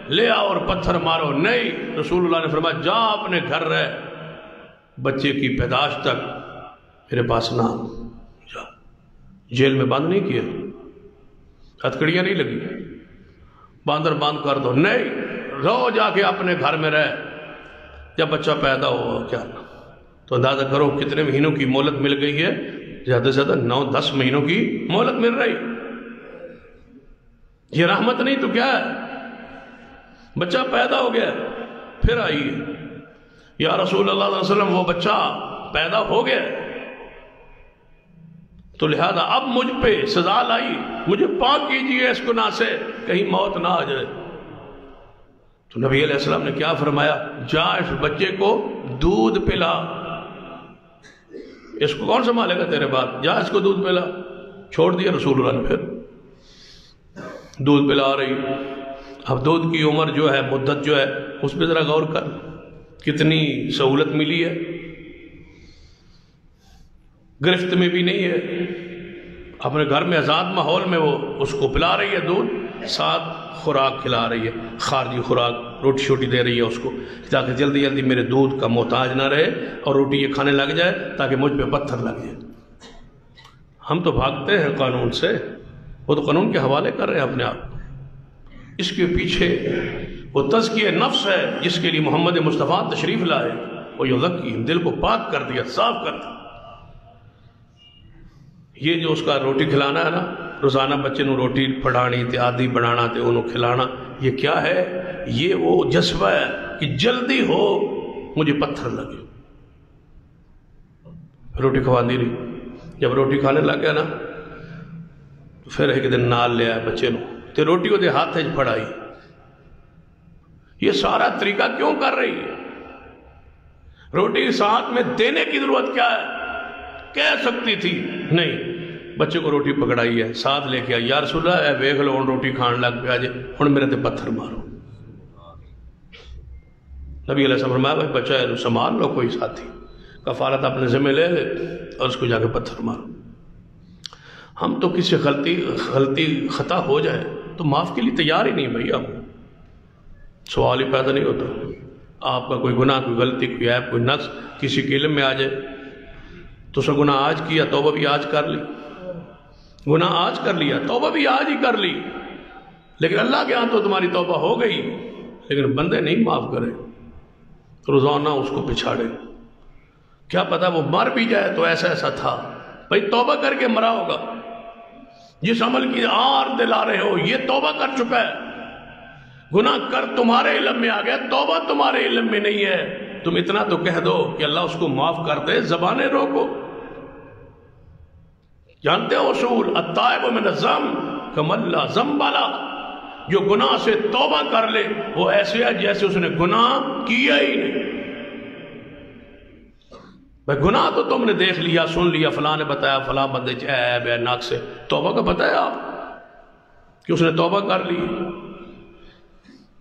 لے آؤ اور پتھر مارو، نہیں، رسول اللہ نے فرمایا جا اپنے گھر رہ، بچے کی پیدائش تک میرے پاس نہ جا۔ جیل میں بند نہیں کیا، ہتھکڑیاں نہیں لگی، باندر باندھ کر دو، نہیں، رو جا کے اپنے گھر میں رہ، جب بچہ پیدا ہو کیا نہ۔ تو اندازہ کرو کتنے مہینوں کی مہلت مل گئی ہے، زیادہ سے زیادہ 9-10 مہینوں کی مہلت مل رہی۔ یہ رحمت نہیں تو کیا ہے؟ بچہ پیدا ہو گیا، پھر آئیے یا رسول اللہ صلی اللہ علیہ وسلم وہ بچہ پیدا ہو گیا تو لہذا اب مجھ پہ سزا لائی، مجھے پاک کیجئے اس گناہ سے، کہیں موت نہ آ جائے۔ تو نبی علیہ السلام نے کیا فرمایا؟ جا اس بچے کو دودھ پلا، اس کو کون سنبھالے گا تیرے بعد، جا اس کو دودھ پلا۔ چھوڑ دیا رسول اللہ نے، پھر دودھ پلا رہی۔ اب دودھ کی عمر جو ہے، مدت جو ہے، اس پہ ذرا غور کر، کتنی سہولت ملی ہے، گرفت میں بھی نہیں ہے، اپنے گھر میں آزاد ماحول میں وہ اس کو پلا رہی ہے دودھ، ساتھ خوراک کھلا رہی ہے، خارجی خوراک، روٹی شوٹی دے رہی ہے اس کو، تاکہ جلدی جلدی میرے دودھ کا محتاج نہ رہے اور روٹی یہ کھانے لگ جائے تاکہ مجھ پہ پتھر لگ جائے۔ ہم تو بھاگتے ہیں قانون سے، وہ تو قانون کے حوالے کر رہے ہیں اپنے آپ۔ اس کے پیچھے وہ تزکیہ نفس ہے جس کے لیے محمد مصطفیٰ تشریف لائے، وہ یزکی، دل کو پاک کر دیا، صاف کر دیا۔ یہ جو اس کا روٹی کھلانا ہے نا، روزانہ بچے نو روٹی پڑھانی تے عادی بنانا تے انہوں کھلانا، یہ کیا ہے؟ یہ وہ جذبہ ہے کہ جلدی ہو مجھے پتھر لگے۔ روٹی کھوانی رہی، جب روٹی کھانے لگ گیا نا تو پھر ایک دن نال لے آئے بچے نو تے روٹی کو دے ہاتھ پڑھائی۔ یہ سارا طریقہ کیوں کر رہی ہے؟ روٹی ساتھ میں دینے کی ضرورت کیا ہے؟ کہہ سکتی تھی، نہیں، بچے کو روٹی پکڑائی ہے، ساتھ لے کے آئی، یا رسول اللہ اے ویکھ لو روٹی کھان لگ پیا جے، ہن میرے تے پتھر مارو۔ نبی علیہ السلام فرمایا بھائی بچہ ہے سنبھال لو، کوئی ساتھی کفارت اپنے ذمہ لے لے اور اس کو جا کے پتھر مارو۔ ہم تو کسی غلطی خطا ہو جائے تو معاف کے لیے تیار ہی نہیں بھائی، اب سوال ہی پیدا نہیں ہوتا۔ آپ کا کوئی گناہ، کوئی غلطی، کوئی عیب، کوئی نقص کسی کے علم میں آ جائے تو سو گناہ آج کیا، توبہ بھی آج کر لی، گناہ آج کر لیا، توبہ بھی آج ہی کر لی، لیکن اللہ کے ہاں تو تمہاری توبہ ہو گئی، لیکن بندے نہیں معاف کرے، روزانہ اس کو پچھاڑے۔ کیا پتا وہ مر بھی جائے تو ایسا ایسا تھا، بھائی توبہ کر کے مرا ہوگا، جس عمل کی آر دلا رہے ہو یہ توبہ کر چکا ہے، گناہ کر تمہارے علم میں آ گیا، توبہ تمہارے علم میں نہیں ہے، تم اتنا تو کہہ دو کہ اللہ اس کو معاف کر دے، زبانیں روکو۔ جانتے ہو اصول التائب من الذنب کمن لا ذنب لہ، جو گناہ سے توبہ کر لے وہ ایسے ہے جیسے اس نے گناہ کیا ہی نہیں۔ بھائی گناہ تو تم نے دیکھ لیا، سن لیا، فلاں نے بتایا، فلاں بندے عیب ہے، نقص ہے، توبہ کا بتایا آپ کہ اس نے توبہ کر لی۔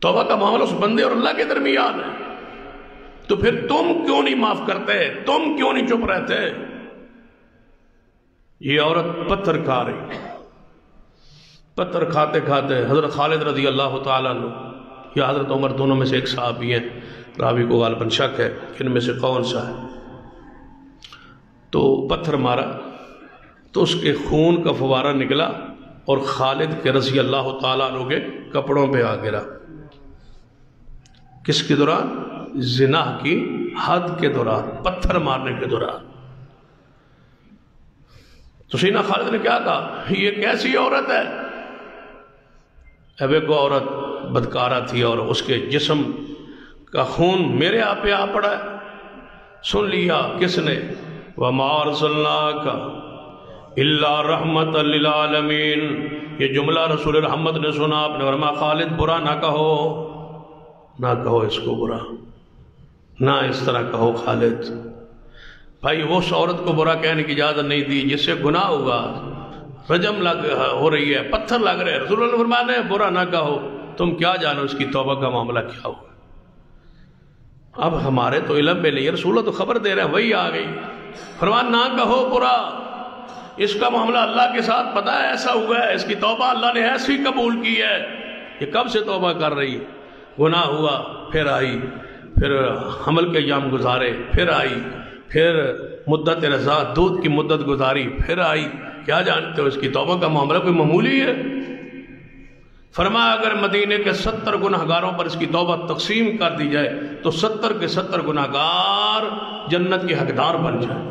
توبہ کا معاملہ اس بندے اور اللہ کے درمیان ہے، تو پھر تم کیوں نہیں معاف کرتے؟ تم کیوں نہیں چپ رہتے؟ یہ عورت پتھر کھا رہی، پتھر کھاتے کھاتے حضرت خالد رضی اللہ تعالیٰ عنہ یا حضرت عمر، دونوں میں سے ایک صحابی ہیں، راوی کو غالباً شک ہے ان میں سے کون سا ہے، تو پتھر مارا تو اس کے خون کا فوارہ نکلا اور خالد کے رضی اللہ تعالیٰ عنہ کے کپڑوں پہ آ گرا۔ کس کے دوران؟ زنا کی حد کے دوران، پتھر مارنے کے دوران۔ تو سیدنا خالد نے کیا کہا؟ یہ کیسی عورت ہے؟ اب ایک عورت بدکارہ تھی اور اس کے جسم کا خون میرے آپ پہ آ پڑا ہے۔ سن لیا کس نے؟ وَمَا أَرْسَلْنَاكَ إِلَّا رَحْمَةً لِلْعَالَمِينَ، یہ جملہ رسول رحمت نے سنا، آپ نے فرمایا خالد برا نہ کہو، نہ کہو اس کو برا، نہ اس طرح کہو خالد۔ بھائی وہ اس عورت کو برا کہنے کی اجازت نہیں دی جس سے گناہ ہوگا، رجم ہو رہی ہے، پتھر لگ رہے ہیں، رسول اللہ نے فرمایا نہیں برا نہ کہو، تم کیا جانو اس کی توبہ کا معاملہ کیا ہوا۔ اب ہمارے تو علم میں نہیں ہے، رسول اللہ تو خبر دے رہے ہیں، وہی آ گئی، فرمایا نہ کہو برا، اس کا معاملہ اللہ کے ساتھ پتہ ہے ایسا ہوا ہے، اس کی توبہ اللہ نے ایسی قبول کی ہے، یہ کب سے توبہ کر رہی ہے، گناہ ہوا پھر آئی، پھر حمل کے ایام گزارے پھر آئی، پھر مدت رضا دودھ کی مدت گزاری پھر آئی، کیا جانتے ہو اس کی توبہ کا معاملہ کوئی معمولی ہے؟ فرمایا اگر مدینے کے 70 گناہگاروں پر اس کی توبہ تقسیم کر دی جائے تو 70 کے 70 گناہگار جنت کے حقدار بن جائیں،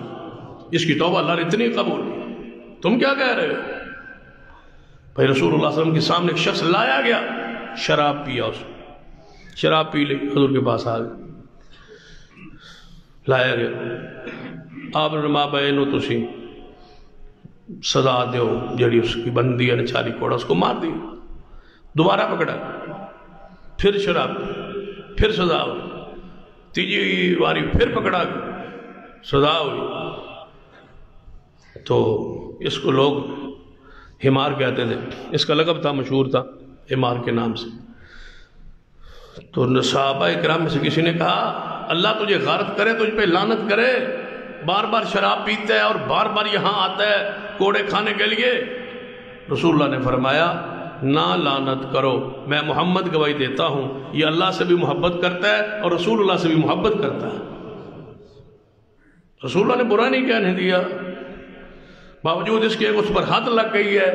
اس کی توبہ اللہ نے اتنی قبول کی، تم کیا کہہ رہے ہو؟ بھائی رسول اللہ صلی اللہ علیہ وسلم کے سامنے ایک شخص لایا گیا، شراب پیا، اس شراب پی لی، حضور کے پاس آ گیا، لایا گیا، آپ نے ماں بہنو تسی سزا دیو جڑی اس کی بندی ہے نچاری کوڑا، اس کو مار دی، دوبارہ پکڑا، پھر شراب، پھر سزا ہوئی، تیجی باری پھر پکڑا، سزا ہوئی، تو اس کو لوگ حمار کہتے تھے، اس کا لقب تھا، مشہور تھا حمار کے نام سے۔ تو صحابہ کرام میں سے کسی نے کہا اللہ تجھے غارت کرے، تجھ پہ لعنت کرے، بار بار شراب پیتا ہے اور بار بار یہاں آتا ہے کوڑے کھانے کے لیے۔ رسول اللہ نے فرمایا نہ لعنت کرو، میں محمد گواہی دیتا ہوں یہ اللہ سے بھی محبت کرتا ہے اور رسول اللہ سے بھی محبت کرتا ہے۔ رسول اللہ نے برا نہیں کہنے دیا، باوجود اس کے اس پر حد لگ گئی ہے۔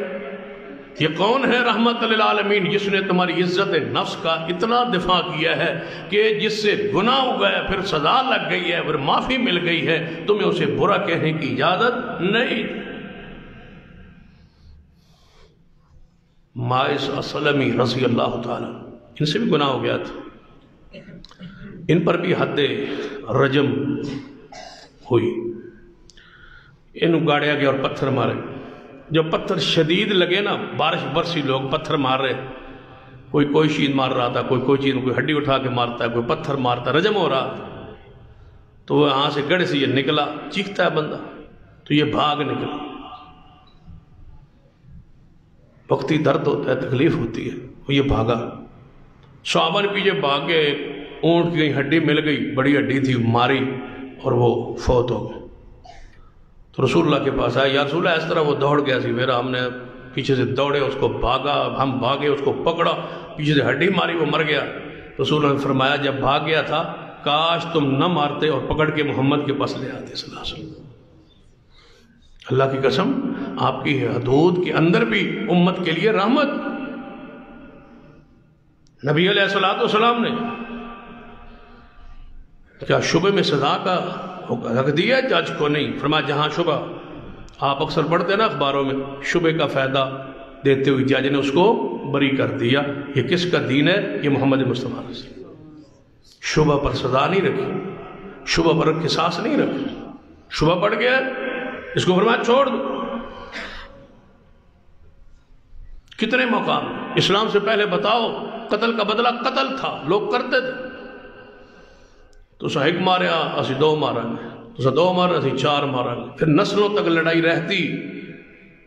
یہ کون ہے رحمت للعالمین جس نے تمہاری عزت نفس کا اتنا دفاع کیا ہے کہ جس سے گناہ ہو گیا پھر سزا لگ گئی ہے پھر معافی مل گئی ہے، تمہیں اسے برا کہنے کی اجازت نہیں۔ مائس اسلمی رضی اللہ تعالیٰ، ان سے بھی گناہ ہو گیا تھا، ان پر بھی حد رجم ہوئی، ان گاڑیا گیا اور پتھر مارے۔ جب پتھر شدید لگے نا، بارش برسی، لوگ پتھر مار رہے، کوئی چیز مار رہا تھا، کوئی چیز، کوئی ہڈی اٹھا کے مارتا ہے، کوئی پتھر مارتا ہے، رجم ہو رہا تھا، تو وہ یہاں سے گڑھے سے یہ نکلا، چیختا ہے بندہ، تو یہ بھاگ نکلا، وقتی درد ہوتا ہے، تکلیف ہوتی ہے، وہ یہ بھاگا، صحابہ نے پیچھے بھاگے، اونٹ کی ہڈی مل گئی، بڑی ہڈی تھی، ماری اور وہ فوت ہو گئے۔ تو رسول اللہ کے پاس آیا، یا رسول اللہ اس طرح وہ دوڑ گیا سی، پھر ہم نے پیچھے سے دوڑے، اس کو بھاگا، ہم بھاگے، اس کو پکڑا، پیچھے سے ہڈی ماری، وہ مر گیا۔ رسول اللہ نے فرمایا جب بھاگ گیا تھا کاش تم نہ مارتے اور پکڑ کے محمد کے پاس لے آتے صلی اللہ علیہ وسلم۔ اللہ کی قسم، آپ کی حدود کے اندر بھی امت کے لیے رحمت۔ نبی علیہ السلام نے کیا شبہ میں سزا کا رکھ دیا جج کو؟ نہیں، فرمایا جہاں شبہ، آپ اکثر پڑھتے ہیں نا اخباروں میں، شبہ کا فائدہ دیتے ہوئے جج نے اس کو بری کر دیا۔ یہ کس کا دین ہے؟ یہ محمد مصطفیٰ نے شبہ پر سزا نہیں رکھی، شبہ پر قصاص نہیں رکھی، شبہ پڑ گیا اس کو فرمایا چھوڑ دو۔ کتنے مقام اسلام سے پہلے بتاؤ قتل کا بدلہ قتل تھا، لوگ کرتے تھے، تو ایک ماریا اسی دو مارا گے، تو دو مارا اسی چار مارا گے، پھر نسلوں تک لڑائی رہتی۔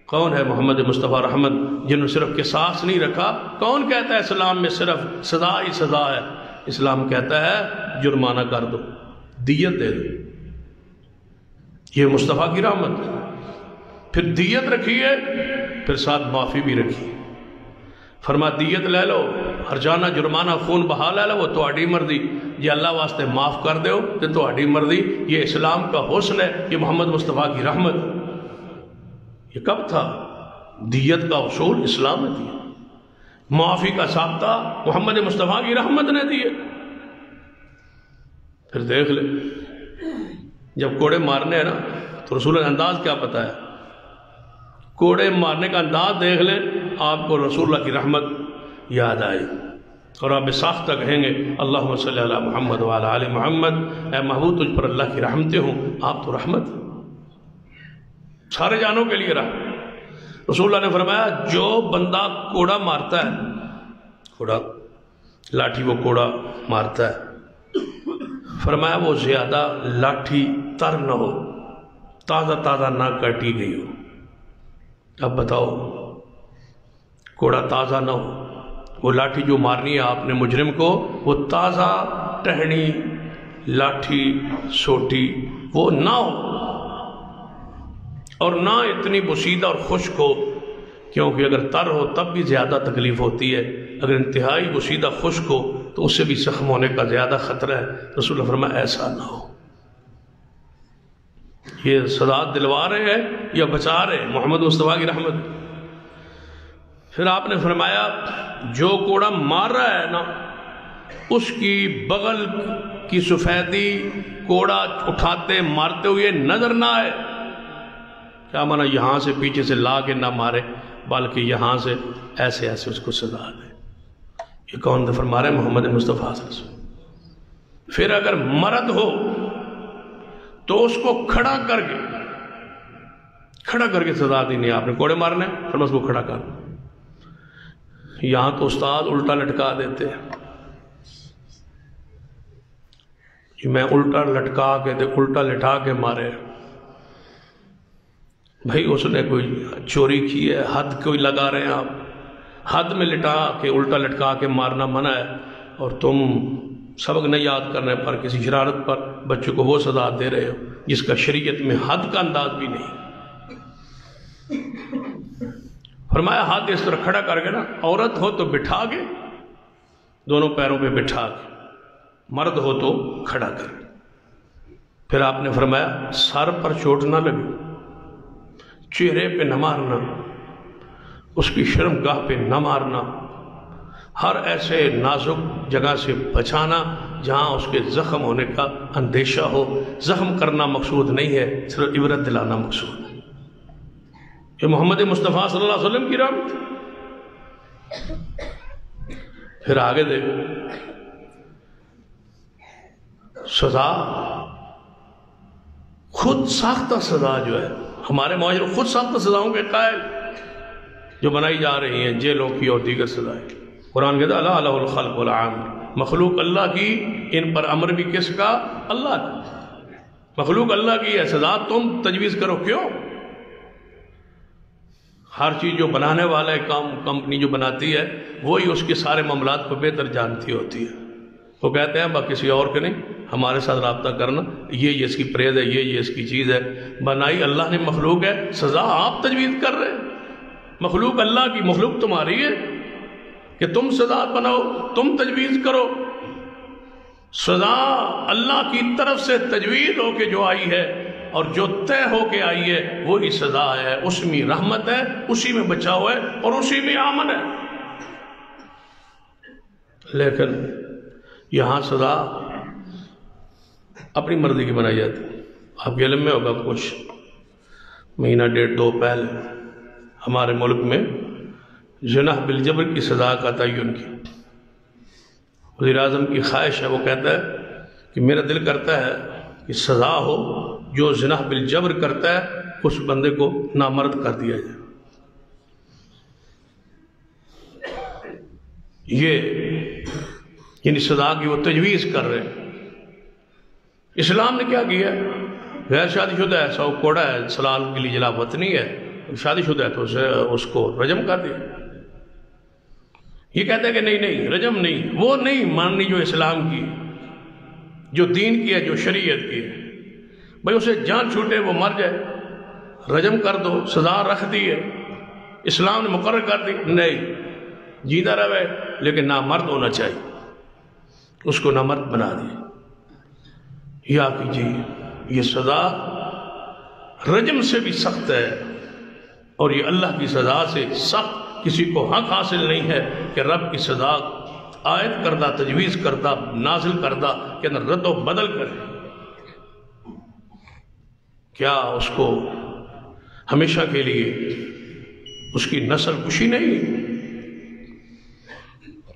کون ہے محمد مصطفیٰ رحمت جنہوں نے صرف قصاص نہیں رکھا؟ کون کہتا ہے اسلام میں صرف سزا ہی سزا ہے؟ اسلام کہتا ہے جرمانہ کر دو، دیت دے دو، یہ مصطفیٰ کی رحمت۔ پھر دیت رکھی ہے، پھر ساتھ معافی بھی رکھی، فرما دیت لے لو، ہرجانہ جرمانہ خون بہا لے لو، وہ تہاڈی مرضی، جی اللہ واسطے معاف کر دیو تو تہاڈی مرضی۔ یہ اسلام کا حسن ہے، یہ محمد مصطفیٰ کی رحمت۔ یہ کب تھا؟ دیت کا اصول اسلام نے دیا، معافی کا ضابطہ محمد مصطفیٰ کی رحمت نے دیے۔ پھر دیکھ لے، جب کوڑے مارنے ہیں نا تو رسول اللہ انداز کیا بتایا، کوڑے مارنے کا انداز دیکھ لیں، آپ کو رسول اللہ کی رحمت یاد آئے اور آپ ساختہ کہیں گے اللہم صلی علی محمد وعلی آل محمد، اے محبوب تجھ پر اللہ کی رحمتیں ہوں، آپ تو رحمت سارے جانوں کے لیے رحمت۔ رسول اللہ نے فرمایا جو بندہ کوڑا مارتا ہے، کوڑا لاٹھی، وہ کوڑا مارتا ہے، فرمایا وہ زیادہ لاٹھی تر نہ ہو، تازہ تازہ نہ کاٹی گئی ہو، اب بتاؤ کوڑا تازہ نہ ہو، وہ لاٹھی جو مارنی ہے آپ نے مجرم کو، وہ تازہ ٹہنی لاٹھی سوٹی وہ نہ ہو، اور نہ اتنی بوسیدہ اور خشک ہو، کیونکہ اگر تر ہو تب بھی زیادہ تکلیف ہوتی ہے، اگر انتہائی بوسیدہ خشک ہو تو اس سے بھی زخم ہونے کا زیادہ خطرہ ہے۔ رسول اللہ فرمایا ایسا نہ ہو۔ یہ سزا دلوا رہے ہیں یا بچا رہے ہیں محمد مصطفیٰ کی رحمت۔ پھر آپ نے فرمایا جو کوڑا مار رہا ہے نا، اس کی بغل کی سفیدی کوڑا اٹھاتے مارتے ہوئے نظر نہ آئے۔ کیا مانا؟ یہاں سے پیچھے سے لا کے نہ مارے، بلکہ یہاں سے ایسے ایسے اس کو سزا دے۔ یہ کون فرما رہے ہیں؟ محمد مصطفیٰ صلی اللہ علیہ وسلم۔ پھر اگر مرد ہو تو اس کو کھڑا کر کے سزا دینی ہے۔ آپ نے کوڑے مارنے پھر اس کو کھڑا کر۔ یہاں تو استاد الٹا لٹکا دیتے ہیں کہ میں الٹا لٹکا کے الٹا لٹا کے مارے۔ بھائی اس نے کوئی چوری کی ہے، حد کوئی لگا رہے ہیں آپ، حد میں لٹا کے الٹا لٹکا کے مارنا منع ہے، اور تم سبق نہیں یاد کرنے پر کسی شرارت پر بچوں کو وہ سزا دے رہے ہو جس کا شریعت میں حد کا انداز بھی نہیں۔ فرمایا ہاتھ اس طرح کھڑا کر کے نا، عورت ہو تو بٹھا کے دونوں پیروں پہ بٹھا کے، مرد ہو تو کھڑا کر کے۔ پھر آپ نے فرمایا سر پر چوٹ نہ لگے، چہرے پہ نہ مارنا، اس کی شرم گاہ پہ نہ مارنا، ہر ایسے نازک جگہ سے بچانا جہاں اس کے زخم ہونے کا اندیشہ ہو۔ زخم کرنا مقصود نہیں ہے، صرف عبرت دلانا مقصود ہے۔ یہ محمد مصطفیٰ صلی اللہ علیہ وسلم کی رحمت۔ پھر آگے دیکھو، سزا خود ساختہ سزا جو ہے، ہمارے معاشرے خود ساختہ سزاؤں کے قائل جو بنائی جا رہی ہیں، جیلوں کی اور دیگر سزائیں۔ قرآن کہتا ہے اللہ الہ الخلق والعامر، مخلوق اللہ کی، ان پر امر بھی کس کا؟ اللہ کا۔ مخلوق اللہ کی ہے، سزا تم تجویز کرو، کیوں؟ ہر چیز جو بنانے والا ہے، کمپنی جو بناتی ہے وہی اس کے سارے معاملات کو بہتر جانتی ہوتی ہے۔ وہ کہتے ہیں با کسی اور کے نہیں، ہمارے ساتھ رابطہ کرنا، یہ اس کی پرہیز ہے، یہ اس کی چیز ہے۔ بنائی اللہ نے مخلوق ہے، سزا آپ تجویز کر رہے ہیں۔ مخلوق اللہ کی، مخلوق تمہاری ہے کہ تم سزا بناؤ، تم تجویز کرو۔ سزا اللہ کی طرف سے تجویز ہو کے جو آئی ہے اور جو طے ہو کے آئی ہے وہی سزا ہے، اس میں رحمت ہے، اسی میں بچاؤ ہے اور اسی میں امن ہے۔ لیکن یہاں سزا اپنی مرضی کی بنائی جاتی ہے۔ آپ کے علم میں ہوگا کچھ مہینہ ڈیڑھ دو پہلے ہمارے ملک میں جناح بالجبر کی سزا کا تعین کی۔ وزیر اعظم کی خواہش ہے، وہ کہتا ہے کہ میرا دل کرتا ہے کہ سزا ہو، جو جناح بالجبر کرتا ہے اس بندے کو نامرد کر دیا جائے۔ یہ یعنی سزا کی وہ تجویز کر رہے ہیں۔ اسلام نے کیا کیا؟ غیر شادی شدہ ہے، سو کوڑا ہے، سلال کے لیے جلا وطنی ہے، شادی شدہ ہے تو اس کو رجم کر دیا۔ یہ کہتا ہے کہ نہیں رجم نہیں، وہ نہیں ماننی جو اسلام کی، جو دین کی ہے، جو شریعت کی ہے۔ بھائی اسے جان چھوٹے وہ مر جائے، رجم کر دو، سزا رکھ دی ہے، اسلام نے مقرر کر دی، نہیں جیتا رہے لیکن نامرد ہونا چاہیے، اس کو نامرد بنا دیا۔ یا کیجیے یہ سزا رجم سے بھی سخت ہے، اور یہ اللہ کی سزا سے سخت کسی کو حق حاصل نہیں ہے کہ رب کی سزا عائد کردہ، تجویز کردہ، نازل کردہ کے اندر رد و بدل کرے۔ کیا اس کو ہمیشہ کے لیے اس کی نسل کشی نہیں؟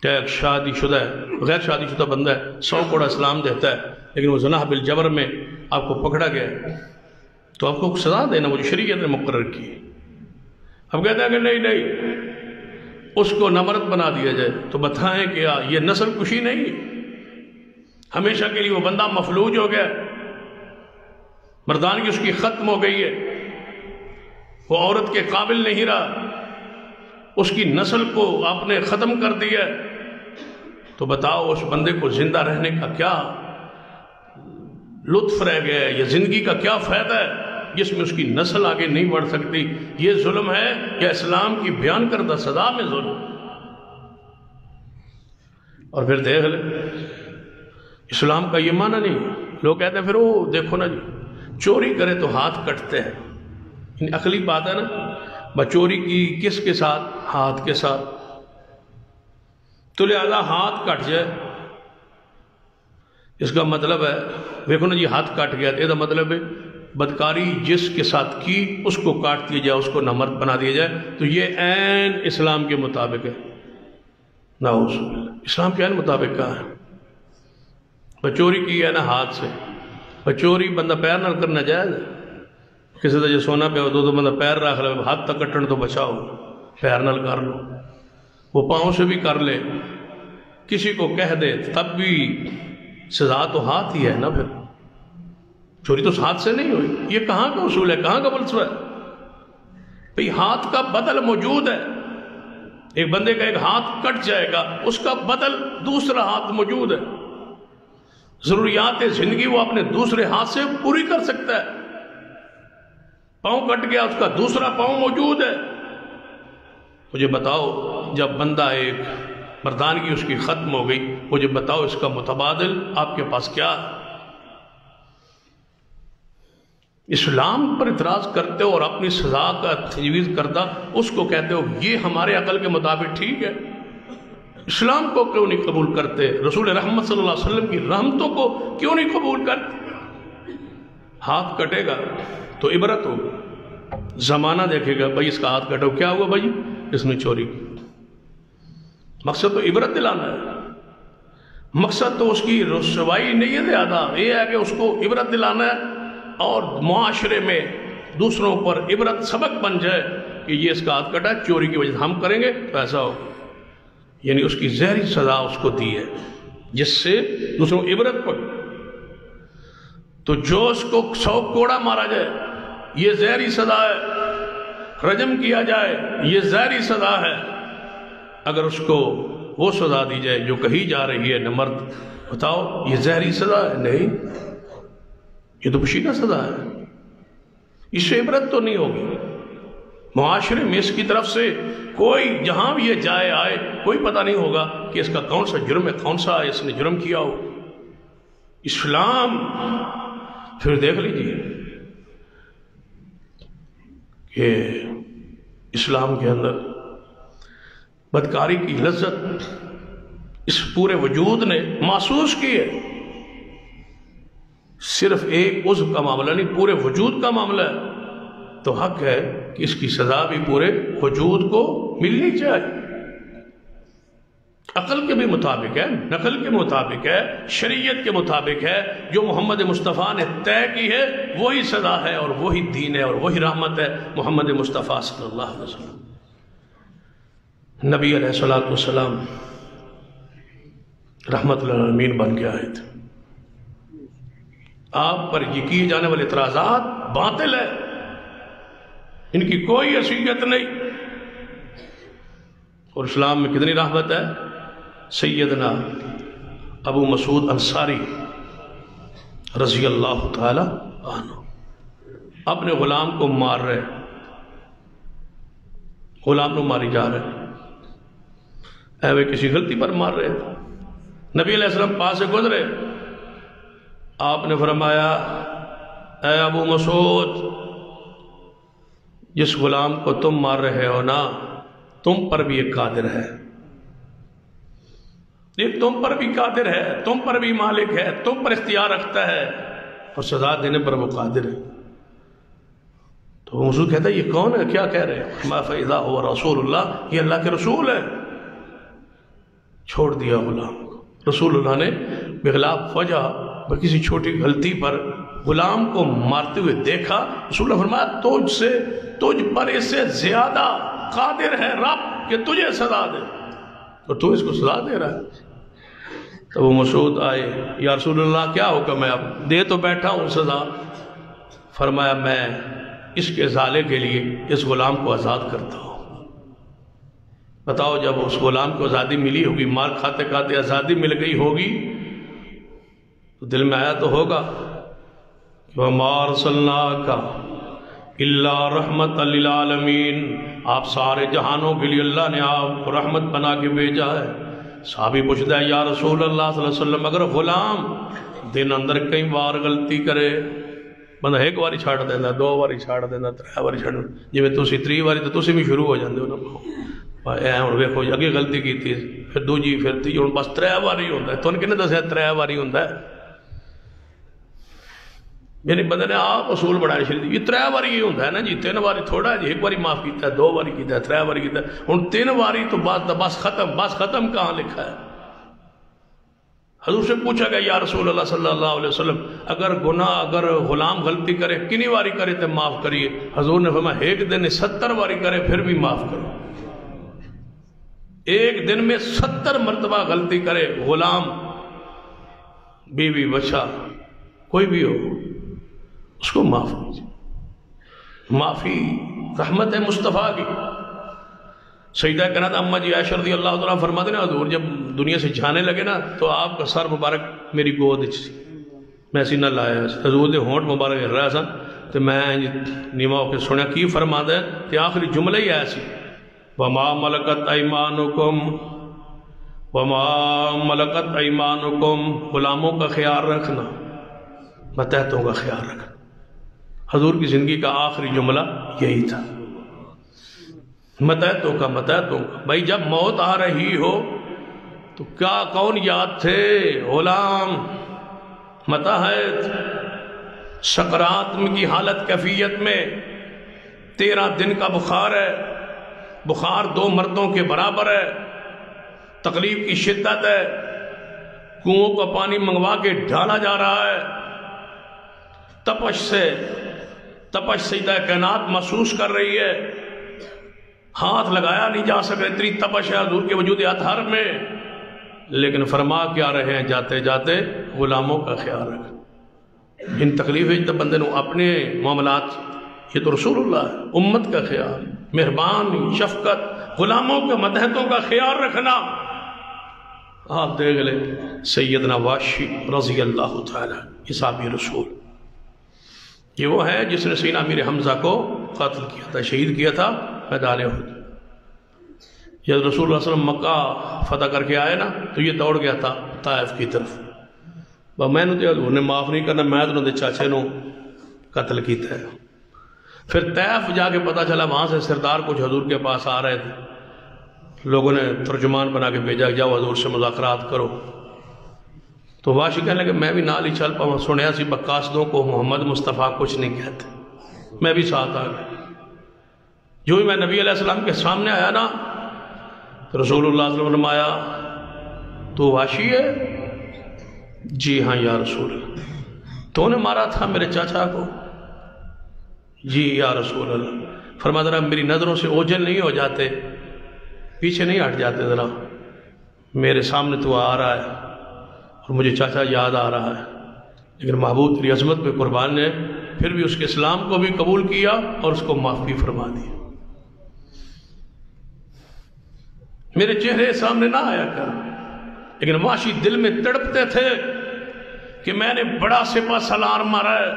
کیا ایک شادی شدہ ہے، غیر شادی شدہ بندہ ہے، 100 کوڑا اسلام دیتا ہے، لیکن وہ زنا بالجبر میں آپ کو پکڑا گیا تو آپ کو سزا دینا وہ جو شریعت نے مقرر کی۔ اب کہتے ہیں کہ نہیں اس کو نامرد بنا دیا جائے، تو بتائیں کہ یہ نسل کشی نہیں، ہمیشہ کے لیے وہ بندہ مفلوج ہو گیا، مردانگی اس کی ختم ہو گئی ہے۔ وہ عورت کے قابل نہیں رہا، اس کی نسل کو آپ نے ختم کر دیا، تو بتاؤ اس بندے کو زندہ رہنے کا کیا لطف رہ گیا ہے، یا زندگی کا کیا فائدہ ہے جس میں اس کی نسل آگے نہیں بڑھ سکتی؟ یہ ظلم ہے یا اسلام کی بیان کردہ سزا میں ظلم؟ اور پھر دیکھ لیں اسلام کا یہ معنی نہیں، لوگ کہتے ہیں پھر وہ دیکھو نا جی چوری کرے تو ہاتھ کٹتے ہیں، عقلی بات ہے نا، چوری کی کس کے ساتھ؟ ہاتھ کے ساتھ، تو لہذا ہاتھ کٹ جائے اس کا مطلب ہے دیکھو نا جی ہاتھ کٹ گیا، یہ مطلب ہے بدکاری جس کے ساتھ کی اس کو کاٹ دیا جائے، اس کو نامرد بنا دیا جائے، تو یہ عین اسلام کے مطابق ہے۔ نعوذ باللہ، اسلام کے عین مطابق کہا ہے؟ چوری کی ہے نا ہاتھ سے، چوری بندہ پیر نہ کرنا جائز ہے، کسی طرح سونا پہ دو بندہ پیر رکھ لے، ہاتھ تک کٹن تو بچاؤ، پیر نہ کر لو، وہ پاؤں سے بھی کر لے، کسی کو کہہ دے تب بھی سزا تو ہاتھ ہی ہے نا، پھر چوری تو ہاتھ سے نہیں ہوئی۔ یہ کہاں کا اصول ہے، کہاں کا فلسفہ ہے؟ بھئی ہاتھ کا بدل موجود ہے، ایک بندے کا ایک ہاتھ کٹ جائے گا، اس کا بدل دوسرا ہاتھ موجود ہے، ضروریات زندگی وہ اپنے دوسرے ہاتھ سے پوری کر سکتا ہے۔ پاؤں کٹ گیا، اس کا دوسرا پاؤں موجود ہے۔ مجھے بتاؤ جب بندہ ایک مردانگی اس کی ختم ہو گئی، مجھے بتاؤ اس کا متبادل آپ کے پاس کیا ہے؟ اسلام پر اعتراض کرتے ہو اور اپنی سزا کا تجویز کردہ اس کو کہتے ہو یہ ہمارے عقل کے مطابق ٹھیک ہے، اسلام کو کیوں نہیں قبول کرتے؟ رسول رحمت صلی اللہ علیہ وسلم کی رحمتوں کو کیوں نہیں قبول کرتے؟ ہاتھ کٹے گا تو عبرت ہوگی، زمانہ دیکھے گا بھائی اس کا ہاتھ کٹو، کیا ہوا بھائی اس نے چوری کی، مقصد تو عبرت دلانا ہے، مقصد تو اس کی رسوائی نہیں ہے زیادہ، یہ ہے کہ اس کو عبرت دلانا ہے اور معاشرے میں دوسروں پر عبرت سبق بن جائے کہ یہ اس کا ہاتھ کٹا چوری کی وجہ سے، ہم کریں گے تو ایسا ہوگا، یعنی اس کی زہری سزا اس کو دی ہے جس سے دوسروں عبرت پڑ۔ تو جو اس کو 100 کوڑا مارا جائے یہ زہری سزا ہے، رجم کیا جائے یہ زہری سزا ہے، اگر اس کو وہ سزا دی جائے جو کہی جا رہی ہے نمرد، بتاؤ یہ زہری سزا ہے؟ نہیں، یہ تو پوشیدہ سزا ہے، اس سے عبرت تو نہیں ہوگی۔ معاشرے میں اس کی طرف سے کوئی جہاں بھی یہ جائے آئے کوئی پتہ نہیں ہوگا کہ اس کا کون سا جرم ہے، کون سا اس نے جرم کیا ہو۔ اسلام پھر دیکھ لیجیے کہ اسلام کے اندر بدکاری کی لذت اس پورے وجود نے محسوس کی ہے، صرف ایک عضو کا معاملہ نہیں، پورے وجود کا معاملہ ہے، تو حق ہے کہ اس کی سزا بھی پورے وجود کو ملنی چاہیے، عقل کے بھی مطابق ہے، نقل کے مطابق ہے، شریعت کے مطابق ہے، جو محمد مصطفیٰ نے طے کی ہے وہی سزا ہے اور وہی دین ہے اور وہی رحمت ہے۔ محمد مصطفیٰ صلی اللہ علیہ وسلم نبی علیہ السلام رحمت للعالمین بن کے آئے تھے، آپ پر یہ کیے جانے والے اعتراضات باطل ہے، ان کی کوئی حیثیت نہیں، اور اسلام میں کتنی رحمت ہے۔ سیدنا ابو مسعود انصاری رضی اللہ تعالی عنہ اپنے غلام کو مار رہے، غلام کو ماری جا رہے، وہ کسی غلطی پر مار رہے، نبی علیہ السلام پاس سے گزرے، آپ نے فرمایا اے ابو مسعود، جس غلام کو تم مار رہے ہو نا تم پر بھی ایک قادر ہے، یہ تم پر بھی قادر ہے، تم پر بھی مالک ہے، تم پر اختیار رکھتا ہے اور سزا دینے پر وہ قادر ہے۔ تو مسعود کہتا ہے یہ کون ہے، کیا کہہ رہے ہیں؟ ما فَإِذَا هُوَ رسول اللہ، یہ اللہ کے رسول ہے۔ چھوڑ دیا غلام کو، رسول اللہ نے بخلاف وجہ کسی چھوٹی غلطی پر غلام کو مارتے ہوئے دیکھا، رسول اللہ فرمایا تجھ پر اس سے زیادہ قادر ہے رب کہ تجھے سزا دے، اور تو اس کو سزا دے رہا ہے۔ تو وہ مسعود آئے، یا رسول اللہ کیا حکم ہے، اب دے تو بیٹھا ہوں سزا۔ فرمایا میں اس کے ازالے کے لیے اس غلام کو آزاد کرتا ہوں۔ بتاؤ جب اس غلام کو آزادی ملی ہوگی، مار کھاتے کھاتے آزادی مل گئی ہوگی، تو دل میں آیا تو ہوگا کہ وَمَا أَرْسَلْنَاكَ إِلَّا رَحْمَةً لِلْعَالَمِينَ، آپ سارے جہانوں کے لیے اللہ نے آپ کو رحمت بنا کے بھیجا ہے۔ صحابی پوچھتا ہے یا رسول اللہ صلی اللہ علیہ وسلم اگر غلام دن اندر کئی بار غلطی کرے، بندہ ایک باری چھاڑ دینا، دو باری چھاڑ دینا، ترے باری چھاڑ دینا، جی میں تسی تری باری تو تسی بھی شروع ہو جاندے ہو نا، اے ہن ویکھو اگے غلطی کیتی پھر دوجی پھر تیجی، ہن بس ترے باری ہوندا ہے، تن کنے دسیا ترے باری ہوندا ہے؟ یعنی بندے نے آپ اصول بنائے شریعت، یہ ترے باری ہی ہوندا ہے نا جی، تین باری تھوڑا ہے جی، ایک باری معاف کیتا ہے، دو باری کیتا ہے، ترے باری کیتا ہے، ہن تین باری تو بس ختم کہاں لکھا ہے؟ حضور سے پوچھا گیا یا رسول اللہ صلی اللہ علیہ وسلم اگر غلام غلطی کرے کنی باری کرے تو معاف کریے؟ حضور نے فرمایا ایک دن میں 70 باری کرے پھر بھی معاف کرو۔ ایک دن میں 70 مرتبہ غلطی کرے غلام، بیوی، بچہ، کوئی بھی ہو، اس کو معاف کیجیے۔ معافی رحمت ہے مصطفیٰ کی۔ سیدہ کائنات اماں جی عائشہ رضی اللہ تعالیٰ فرماتے ہیں حضور جب دنیا سے جانے لگے نا تو آپ کا سر مبارک میری گود میں سی نہ لایا، حضور دے ہونٹ مبارک ہل رہا سن تو میں نیما ہو کے سنیا کی فرما دے کہ آخری جملہ ہی ایسی وَمَا مَلَكَتْ أَيْمَانُكُمْ وَمَا مَلَكَتْ أَيْمَانُكُمْ، غلاموں کا خیال رکھنا، ماتحتوں کا خیال رکھنا۔ حضور کی زندگی کا آخری جملہ یہی تھا، ماتحتوں کا بھائی جب موت آ رہی ہو تو کیا کون یاد تھے؟ غلام، ماتحت، سکرات کی حالت کیفیت میں 13 دن کا بخار ہے، بخار 2 مردوں کے برابر ہے، تکلیف کی شدت ہے، کنووں کا پانی منگوا کے ڈالا جا رہا ہے، تپش سیدہ کائنات محسوس کر رہی ہے، ہاتھ لگایا نہیں جا سکے، اتنی تپش ہے حضور کے وجود اطہر میں، لیکن فرما کیا رہے ہیں جاتے جاتے غلاموں کا خیال رکھ۔ ان تکلیفیں جب بندے نو اپنے معاملات، یہ تو رسول اللہ ہے، امت کا خیال، مہربانی، شفقت، غلاموں کے ماتحتوں کا خیال رکھنا۔ آپ دیکھ لیں سیدنا واشی رضی اللہ تعالیٰ صحابی رسول، یہ وہ ہے جس نے سیدنا امیر حمزہ کو قتل کیا تھا، شہید کیا تھا میدان احد۔ جب رسول اللہ صلی اللہ علیہ وسلم مکہ فتح کر کے آئے نا تو یہ دوڑ گیا تھا طائف کی طرف، میں نے حضور نے معاف نہیں کرنا، میں تو چاچے نو قتل کیتا ہے۔ پھر طائف جا کے پتہ چلا، وہاں سے سردار کچھ حضور کے پاس آ رہے تھے، لوگوں نے ترجمان بنا کے بھیجا جاؤ حضور سے مذاکرات کرو۔ تو واشی کہنے لگے میں بھی نال ہی چل پاؤں، سنیا سی بقاصدوں کو محمد مصطفیٰ کچھ نہیں کہتے، میں بھی ساتھ آ گیا۔ جو ہی میں نبی علیہ السلام کے سامنے آیا نا تو رسول اللہ صلی اللہ علیہ وسلم فرمایا تو واشی ہے؟ جی ہاں یا رسول اللہ۔ تو نے مارا تھا میرے چاچا کو؟ جی یا رسول اللہ۔ فرمایا ذرا میری نظروں سے اوجھل نہیں ہو جاتے، پیچھے نہیں ہٹ جاتے، ذرا میرے سامنے تو آ رہا ہے اور مجھے چاچا یاد آ رہا ہے، لیکن محبوب تیری عظمت پہ قربان نے پھر بھی اس کے اسلام کو بھی قبول کیا اور اس کو معاف بھی فرما دیا۔ میرے چہرے سامنے نہ آیا کر، لیکن واشی دل میں تڑپتے تھے کہ میں نے بڑا سپہ سالار مارا ہے،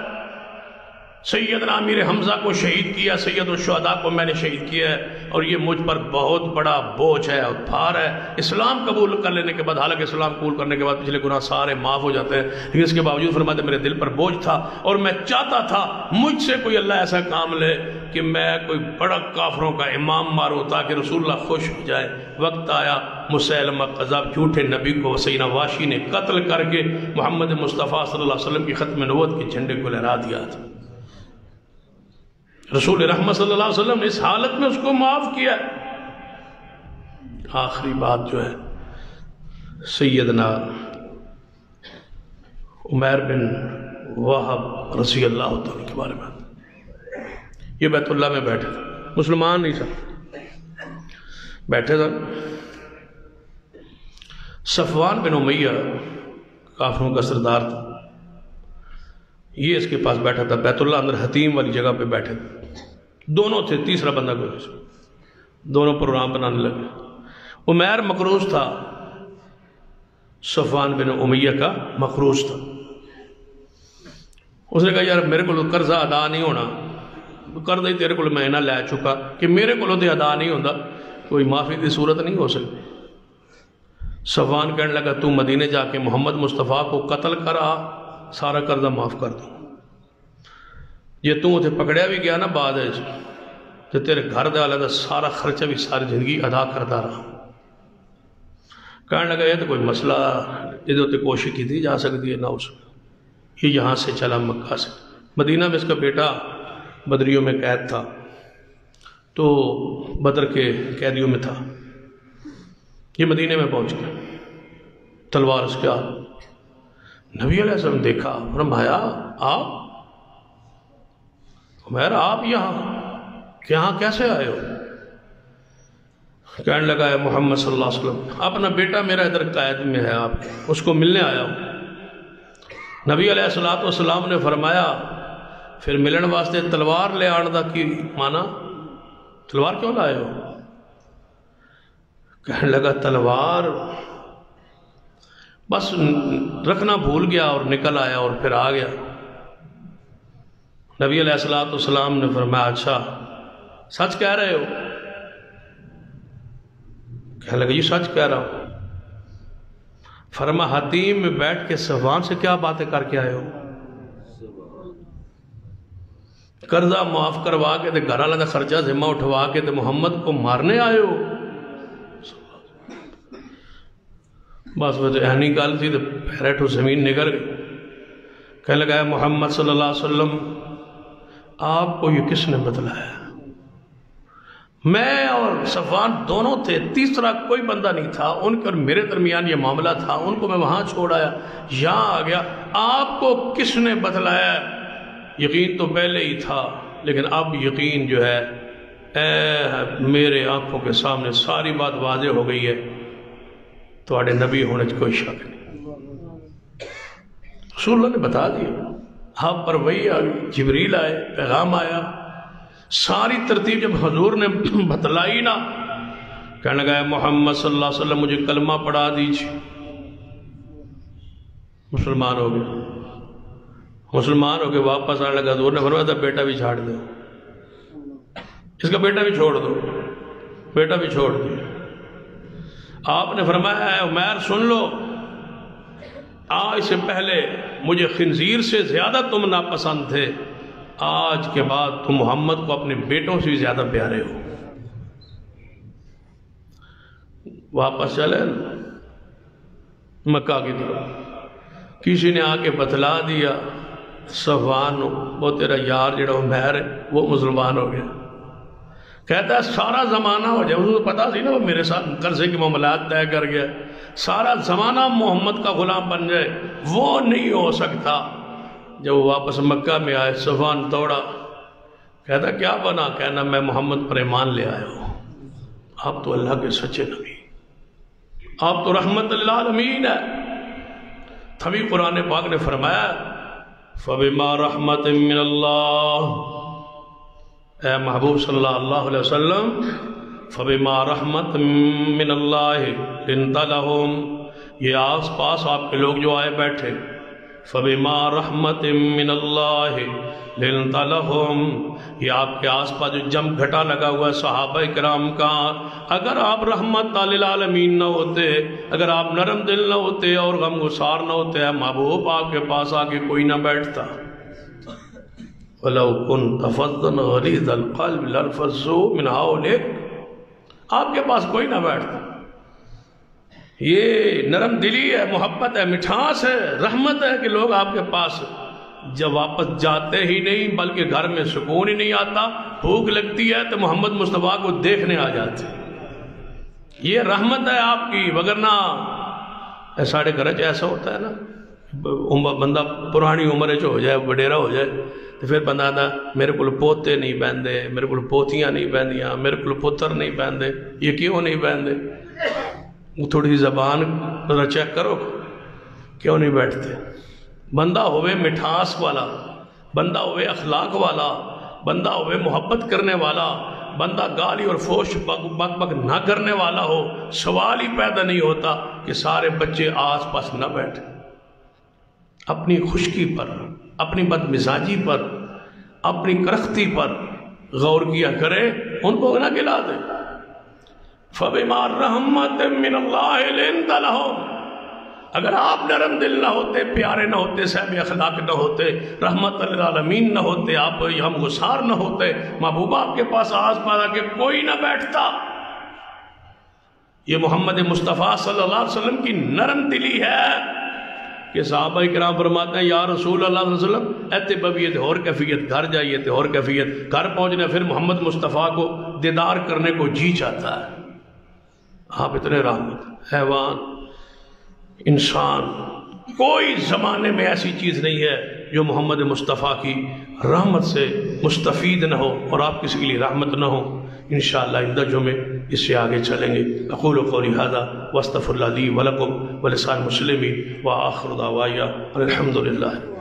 سیدنا امیر حمزہ کو شہید کیا، سید الشہداء کو میں نے شہید کیا ہے، اور یہ مجھ پر بہت بڑا بوجھ ہے اور بھار ہے۔ اسلام قبول کر لینے کے بعد، حالانکہ اسلام قبول کرنے کے بعد پچھلے گناہ سارے معاف ہو جاتے ہیں، لیکن اس کے باوجود فرماتے میرے دل پر بوجھ تھا اور میں چاہتا تھا مجھ سے کوئی اللہ ایسا کام لے کہ میں کوئی بڑا کافروں کا امام ماروں تاکہ رسول اللہ خوش ہو جائے۔ وقت آیا، مسیلمہ قذاب جھوٹے نبی کو سیدنا واشی نے قتل کر کے محمد مصطفیٰ صلی اللہ علیہ وسلم کی ختم نبوت کے جھنڈے کو لہرا دیا تھا۔ رسول رحمت صلی اللہ علیہ وسلم نے اس حالت میں اس کو معاف کیا۔ آخری بات جو ہے سیدنا عمیر بن وہب رضی اللہ تعالیٰ کے بارے میں، یہ بیت اللہ میں بیٹھے تھے، مسلمان نہیں تھا، بیٹھے تھے۔ صفوان بن امیہ کافروں کا سردار تھا، یہ اس کے پاس بیٹھا تھا، بیت اللہ اندر حتیم والی جگہ پہ بیٹھے تھے۔ دونوں تھے، تیسرا بندہ کوئی نہیں، دونوں پروگرام بنانے لگے۔ عمیر مقروض تھا، صفوان بن امیہ کا مقروض تھا۔ اس نے کہا یار میرے کو قرضہ ادا نہیں ہونا، قرضہ ہی تیرے کو میں نہ لے چکا کہ میرے کو تو ادا نہیں ہوتا، کوئی معافی کی صورت نہیں ہو سکتی۔ صفوان کہنے لگا تو مدینے جا کے محمد مصطفیٰ کو قتل کرا، سارا قرضہ معاف کر دوں۔ یہ تو اتنے پکڑیا بھی گیا نا بعد تو تیرے گھر دے والا دا سارا خرچہ بھی ساری زندگی ادا کرتا رہا۔ کہنے لگا یہ تو کوئی مسئلہ یہ کوشش کی تھی جا سکتی ہے نہ اس میں، یہ یہاں سے چلا مکہ سے مدینہ میں، اس کا بیٹا بدریوں میں قید تھا تو بدر کے قیدیوں میں تھا، یہ مدینے میں پہنچ گیا، تلوار اس کے ہاتھ۔ نبی علیہ السلام دیکھا، فرمایا آپ عمیر آپ یہاں کیسے آئے ہو؟ کہنے لگا ہے محمد صلی اللہ علیہ وسلم اپنا بیٹا میرا ادھر قید میں ہے، آپ اس کو ملنے آیا ہوں۔ نبی علیہ السلام نے فرمایا پھر ملن واسطے تلوار لے آن دا کی مانا، تلوار کیوں لائے ہو؟ کہنے لگا تلوار بس رکھنا بھول گیا اور نکل آیا اور پھر آ گیا۔ نبی علیہ السلام نے فرمایا اچھا سچ کہہ رہے ہو؟ کہنے لگا یہ سچ کہہ رہا ہوں۔ فرما حتیم میں بیٹھ کے صفوان سے کیا باتیں کر کے آئے ہو؟ قرضہ معاف کروا کے گھر والا کا خرچہ ذمہ اٹھوا کے محمد کو مارنے آئے ہو؟ بس وہ اہنی گل تھی تو پیرٹو زمین نکل گئی۔ کہنے لگا ہے محمد صلی اللہ علیہ وسلم آپ کو یہ کس نے بتلایا؟ میں اور صفوان دونوں تھے، تیسرا کوئی بندہ نہیں تھا، ان کے اور میرے درمیان یہ معاملہ تھا، ان کو میں وہاں چھوڑ آیا، یہاں آ گیا، آپ کو کس نے بتلایا؟ یقین تو پہلے ہی تھا لیکن اب یقین جو ہے میرے آنکھوں کے سامنے ساری بات واضح ہو گئی ہے، تواڈے نبی ہونے سے کوئی شک نہیں۔ رسول اللہ نے بتا دیا، آپ پر وہی آ گئی، جبریل آئے، پیغام آیا، ساری ترتیب جب حضور نے بتلائی نا، کہنے لگا محمد صلی اللہ علیہ وسلم مجھے کلمہ پڑھا دیجیے، مسلمان ہو گئے، مسلمان ہو کے واپس آنے لگا۔ حضور نے فرمایا تھا بیٹا بھی چھاڑ دو، اس کا بیٹا بھی چھوڑ دو، بیٹا بھی چھوڑ دو۔ آپ نے فرمایا ہے عمیر سن لو، آج سے پہلے مجھے خنزیر سے زیادہ تم ناپسند تھے، آج کے بعد تم محمد کو اپنے بیٹوں سے بھی زیادہ پیارے ہو۔ واپس چلے مکہ کی طرف، کسی نے آ کے بتلا دیا صفوان وہ تیرا یار جڑا عمیر ہے وہ مسلمان ہو گیا۔ کہتا ہے سارا زمانہ ہو جائے، اس کو پتا سی نا وہ میرے ساتھ قرضے کی معاملات طے کر گیا، سارا زمانہ محمد کا غلام بن جائے، وہ نہیں ہو سکتا۔ جب وہ واپس مکہ میں آئے صفوان دوڑا، کہتا کیا بنا؟ کہنا میں محمد پر ایمان لے آیا ہوں، آپ تو اللہ کے سچے نبی، آپ تو رحمت للعالمین ہے۔ تبھی قرآن پاک نے فرمایا فَبِمَا رَحْمَةٍ مِّنَ اللَّهِ، اے محبوب صلی اللہ علیہ وسلم فَبِمَا رَحْمَةٍ مِّنَ اللَّهِ لِنْتَ لَهُمْ، یہ آس پاس آپ کے لوگ جو آئے بیٹھے، فَبِمَا رَحْمَةٍ مِّنَ اللَّهِ لِنْتَ لَهُمْ، یہ آپ کے آس پاس جو جم گھٹا لگا ہوا ہے صحابہ کرام کا، اگر آپ رحمت للعالمین نہ ہوتے، اگر آپ نرم دل نہ ہوتے اور غم گسار نہ ہوتے، محبوب آپ کے پاس آ کے کوئی نہ بیٹھتا۔ وَلَوْ كُنْتَ فَظًّا غَلِيظَ الْقَلْبِ لَانفَضُّوا مِنْ حَوْلِكَ، آپ کے پاس کوئی نہ بیٹھتا۔ یہ نرم دلی ہے، محبت ہے، مٹھاس ہے، رحمت ہے کہ لوگ آپ کے پاس جب واپس جاتے ہی نہیں بلکہ گھر میں سکون ہی نہیں آتا، بھوک لگتی ہے تو محمد مصطفیٰ کو دیکھنے آ جاتے۔ یہ رحمت ہے آپ کی، وگرنہ ساڑھے گھر ایسا ہوتا ہے نا، بندہ پرانی عمر ہو جائے، وڈیرا ہو جائے تو پھر بندہ آتا میرے کو پوتے نہیں بہندے، میرے کو پوتیاں نہیں بہندیاں، میرے کو پتر نہیں بہندے، یہ کیوں نہیں بہندے؟ تھوڑی زبان ذرا چیک کرو، کیوں نہیں بیٹھتے؟ بندہ ہوئے مٹھاس والا، بندہ ہوئے اخلاق والا، بندہ ہوئے محبت کرنے والا، بندہ گالی اور فوش بک بک نہ کرنے والا ہو، سوال ہی پیدا نہیں ہوتا کہ سارے بچے آس پاس نہ بیٹھے۔ اپنی خشکی پر، اپنی بدمزاجی پر، اپنی کرختی پر غور کیا کرے، ان کو نہ گلا دے۔ فَبِمَا رَحْمَةٍ مِّنَ اللَّهِ لِنْتَ لَهُمْ، اگر آپ نرم دل نہ ہوتے، پیارے نہ ہوتے، صاحب اخلاق نہ ہوتے، رحمت للعالمین نہ ہوتے، آپ ہم گسار نہ ہوتے، محبوب آپ کے پاس آس پاس آ کے کوئی نہ بیٹھتا۔ یہ محمد مصطفیٰ صلی اللہ علیہ وسلم کی نرم دلی ہے کہ صحابہ کرام فرماتے ہیں یا رسول اللہ صلی اللہ علیہ وسلم ایتے ببیت اور کیفیت، گھر جائیے تھے اور کیفیت، گھر پہنچنے پھر محمد مصطفیٰ کو دیدار کرنے کو جی چاہتا ہے۔ آپ اتنے رحمت، حیوان، انسان، کوئی زمانے میں ایسی چیز نہیں ہے جو محمد مصطفیٰ کی رحمت سے مستفید نہ ہو اور آپ کسی کے لیے رحمت نہ ہو۔ انشاءاللہ اندجوں میں اس سے آگے چلیں گے۔ اقول قولی ھذا واستغفر اللہ لی ولکم ولسائر المسلمین وآخر دعوایا الحمدللہ۔